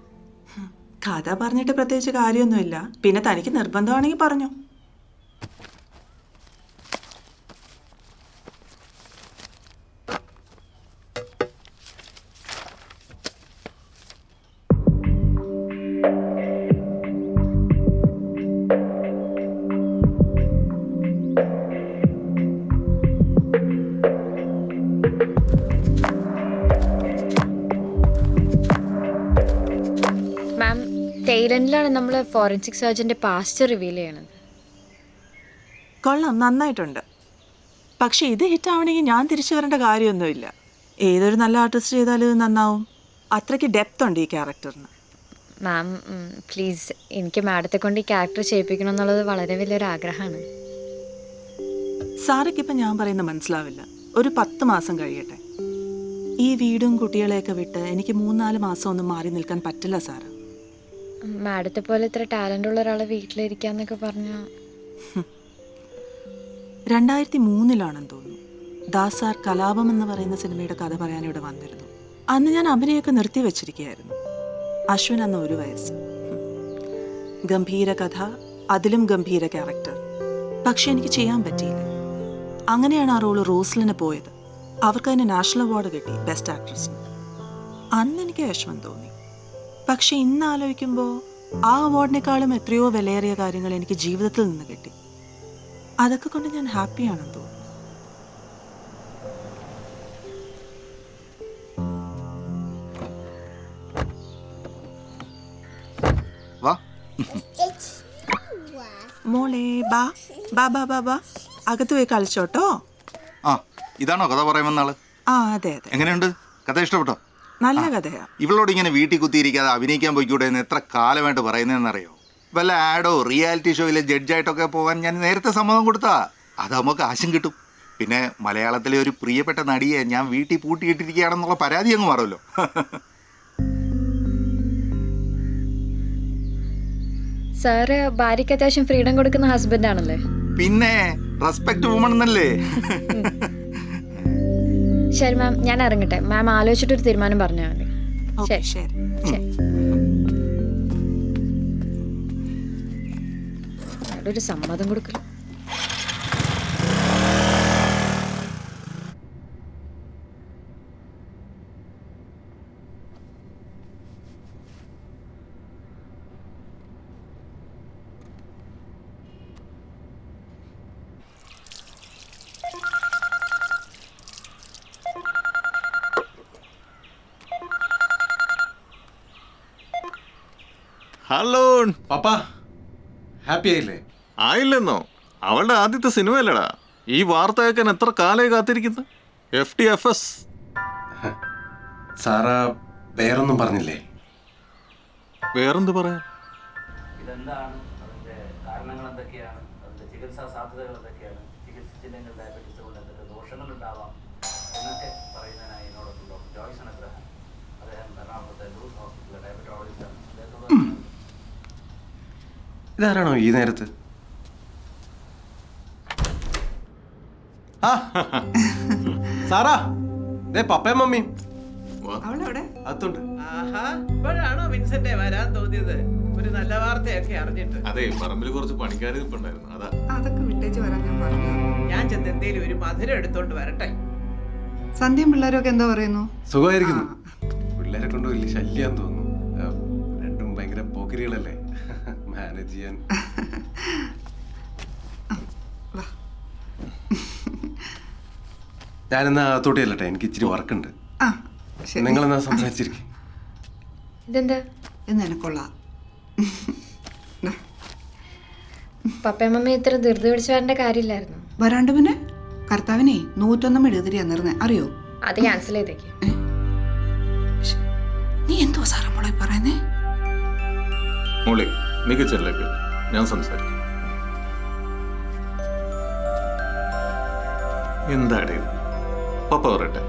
കഥ പറഞ്ഞിട്ട് പ്രത്യേകിച്ച് കാര്യമൊന്നുമില്ല. പിന്നെ തനിക്ക് നിർബന്ധമാണെങ്കിൽ പറഞ്ഞു. മാം ടൈലൻഡിലാണ് നമ്മൾ ഫോറൻസിക് സർജന്റെ പാസ്റ്റ് റിവീൽ ചെയ്യണത്. കൊള്ളാം, നന്നായിട്ടുണ്ട്. പക്ഷെ ഇത് ഹിറ്റാവണമെങ്കിൽ ഞാൻ തിരിച്ചു വരേണ്ട കാര്യമൊന്നുമില്ല. ഏതൊരു നല്ല ആർട്ടിസ്റ്റ് ചെയ്താലും ഇത് നന്നാവും. അത്രയ്ക്ക് ഡെപ്ത് ഉണ്ട് ഈ ക്യാരക്ടറിന്. മാം പ്ലീസ്, എനിക്ക് മാഡത്തെ കൊണ്ട് ഈ ക്യാരക്ടർ ചെയ്യിപ്പിക്കണം എന്നുള്ളത് വളരെ വലിയൊരു ആഗ്രഹമാണ്. സാറയ്ക്കിപ്പം ഞാൻ പറയുന്നത് മനസ്സിലാവില്ല. ഒരു 10 മാസം കഴിയട്ടെ. ഈ വീടും കുട്ടികളെയൊക്കെ വിട്ട് എനിക്ക് 3-4 മാസം ഒന്നും മാറി നിൽക്കാൻ പറ്റില്ല സാറ്. മാഡത്തെ പോലെ ഇത്ര ടാലൻ്റ് ഉള്ള ഒരാളെ വീട്ടിലിരിക്കാന്നൊക്കെ പറഞ്ഞാൽ 2003 തോന്നുന്നു ദാസാർ കലാപം എന്ന് പറയുന്ന സിനിമയുടെ കഥ പറയാൻ ഇവിടെ വന്നിരുന്നു. അന്ന് ഞാൻ അഭിനയമൊക്കെ നിർത്തി വെച്ചിരിക്കുകയായിരുന്നു. അശ്വിൻ അന്ന് 1 വയസ്സ്. ഗംഭീര കഥ, അതിലും ഗംഭീര ക്യാരക്ടർ. പക്ഷെ എനിക്ക് ചെയ്യാൻ പറ്റിയില്ല. അങ്ങനെയാണ് ആ റോള് റോസ്ലിന് പോയത്. അവർക്കതിന് നാഷണൽ അവാർഡ് കിട്ടി ബെസ്റ്റ് ആക്ട്രസിന്. അന്ന് എനിക്ക് വിഷമം തോന്നി. പക്ഷെ ഇന്ന് ആലോചിക്കുമ്പോൾ ആ അവാർഡിനേക്കാളും എത്രയോ വിലയേറിയ കാര്യങ്ങൾ എനിക്ക് ജീവിതത്തിൽ നിന്ന് കിട്ടി. അതൊക്കെ കൊണ്ട് ഞാൻ ഹാപ്പിയാണെന്ന് തോന്നുന്നു. മോളെ ബാ ബാ ബാ ബാ ബാ, അകത്ത് പോയി കളിച്ചോട്ടോ. ആ, ഇതാണോ കഥ പറയുമെന്നാള്? ആ അതെ അതെ. എങ്ങനെയുണ്ട് കഥ? ഇഷ്ടപ്പെട്ടോ? നല്ല കഥയാ. ഇവളോട് ഇങ്ങനെ വീട്ടിൽ കുത്തിയിരിക്കാതെ അഭിനയിക്കാൻ പോയിക്കൂടെ എന്ന് എത്ര കാലമായിട്ട് പറയുന്നതെന്നറിയോ? വല്ല ആഡോ റിയാലിറ്റി ഷോയിലെ ജഡ്ജായിട്ടൊക്കെ പോകാൻ ഞാൻ നേരത്തെ സമ്മതം കൊടുത്താ. അതാകുമ്പോൾ കാശും കിട്ടും. പിന്നെ മലയാളത്തിലെ ഒരു പ്രിയപ്പെട്ട നടിയെ ഞാൻ വീട്ടിൽ പൂട്ടിയിട്ടിരിക്കുകയാണെന്നുള്ള പരാതി അങ്ങ് മാറുമല്ലോ. സാറ് ഭാര്യയ്ക്ക് അത്യാവശ്യം ഫ്രീഡം കൊടുക്കുന്ന ഹസ്ബൻഡ് ആണല്ലേ? പിന്നെ റെസ്പെക്ട് വുമൺ എന്നല്ലേ? ശരി മാം, ഞാൻ ഇറങ്ങട്ടെ. മാം ആലോചിച്ചിട്ടൊരു തീരുമാനം പറഞ്ഞാൽ മതി. ശരി ശരി. ഒരു സമ്മതം കൊടുക്കല. ഹലോ പാപ്പാ, ഹാപ്പി ആയില്ലേ? ആയില്ലെന്നോ? അവളുടെ ആദ്യത്തെ സിനിമയല്ലടാ. ഈ വാർത്ത കേൾക്കാൻ എത്ര കാലമായി കാത്തിരിക്കുന്നു. FTFS. സാറാ വേറൊന്നും പറഞ്ഞില്ലേ? വേറെന്ത് പറയാൻ? ഇതെന്താണ്, അതിന്റെ കാരണങ്ങൾ എന്തൊക്കെയാണ്, അതിന്റെ ചികിത്സാ സാധ്യതകൾ എന്തൊക്കെയാണ്, ചികിത്സിച്ചില്ലെങ്കിൽ ഡയബറ്റീസ് കൊണ്ട് എന്തൊക്കെ ദോഷങ്ങൾ ഉണ്ടാവാം എന്നൊക്കെ പറയുന്നതിനായി എന്നോടൊപ്പം ഡോക്ടർ ജോയ്സൺ അബ്രഹാം, അദ്ദേഹം എറണാകുളത്തെ ലൂസ് ഹോസ്പിറ്റലിലെ ഡയബറ്റോളജിസ്റ്റാണ്. അദ്ദേഹത്തോട് ഇതാരാണോ ഈ നേരത്ത്? സാറാ, ദേ പപ്പയും മമ്മിയും അതുണ്ട്. ആഹാ, ഇപ്പോഴാണോ വിൻസെന്റ് വരാൻ തോന്നിയത്? ഒരു നല്ല വാർത്തയൊക്കെ അറിഞ്ഞിട്ട്. അതെ, പറമ്പിൽ കുറച്ച് പണിക്കാർ ഇരിപ്പുണ്ടായിരുന്നു. അതാ അതൊക്കെ വിട്ടേച്ച് വരാൻ ഞാൻ പറഞ്ഞു. ഞാൻ ചെന്ന് എന്തേലും ഒരു മധുരം എടുത്തോണ്ട് വരട്ടെ. സന്ധ്യയും പിള്ളേരൊക്കെ എന്താ പറയുന്നു? സുഖമായിരിക്കുന്നു. പിള്ളേരെ കൊണ്ട് വലിയ ശല്യം തോന്നുന്നു. രണ്ടും ഭയങ്കര പോക്കരികളല്ലേ, മാനേജ് ചെയ്യാൻ. ഞാനെന്നാ തോട്ടിയല്ലട്ടെ, എനിക്ക് ഇച്ചിരി വർക്കുണ്ട്. നിങ്ങളെന്നാ സംസാരിച്ചിരിക്കും. ഇതെന്താ? നിനക്കൊള്ളാം. പപ്പയമ്മ ഇത്ര ധൃതി പിടിച്ച് വരേണ്ട കാര്യമില്ലായിരുന്നു. വരാണ്ട് പിന്നെ ഭർത്താവിനെ 101 മെഴുകുതിരി തന്നിരുന്നേ, അറിയോ? അത് ക്യാൻസൽ ചെയ്തേക്ക്. നീ എന്തോ സാറാ മോളെ പറയുന്നേ? മോളെ മികച്ചല്ലേക്ക് ഞാൻ സംസാരിക്കും. എന്താടേ പപ്പ പറയട്ടെ?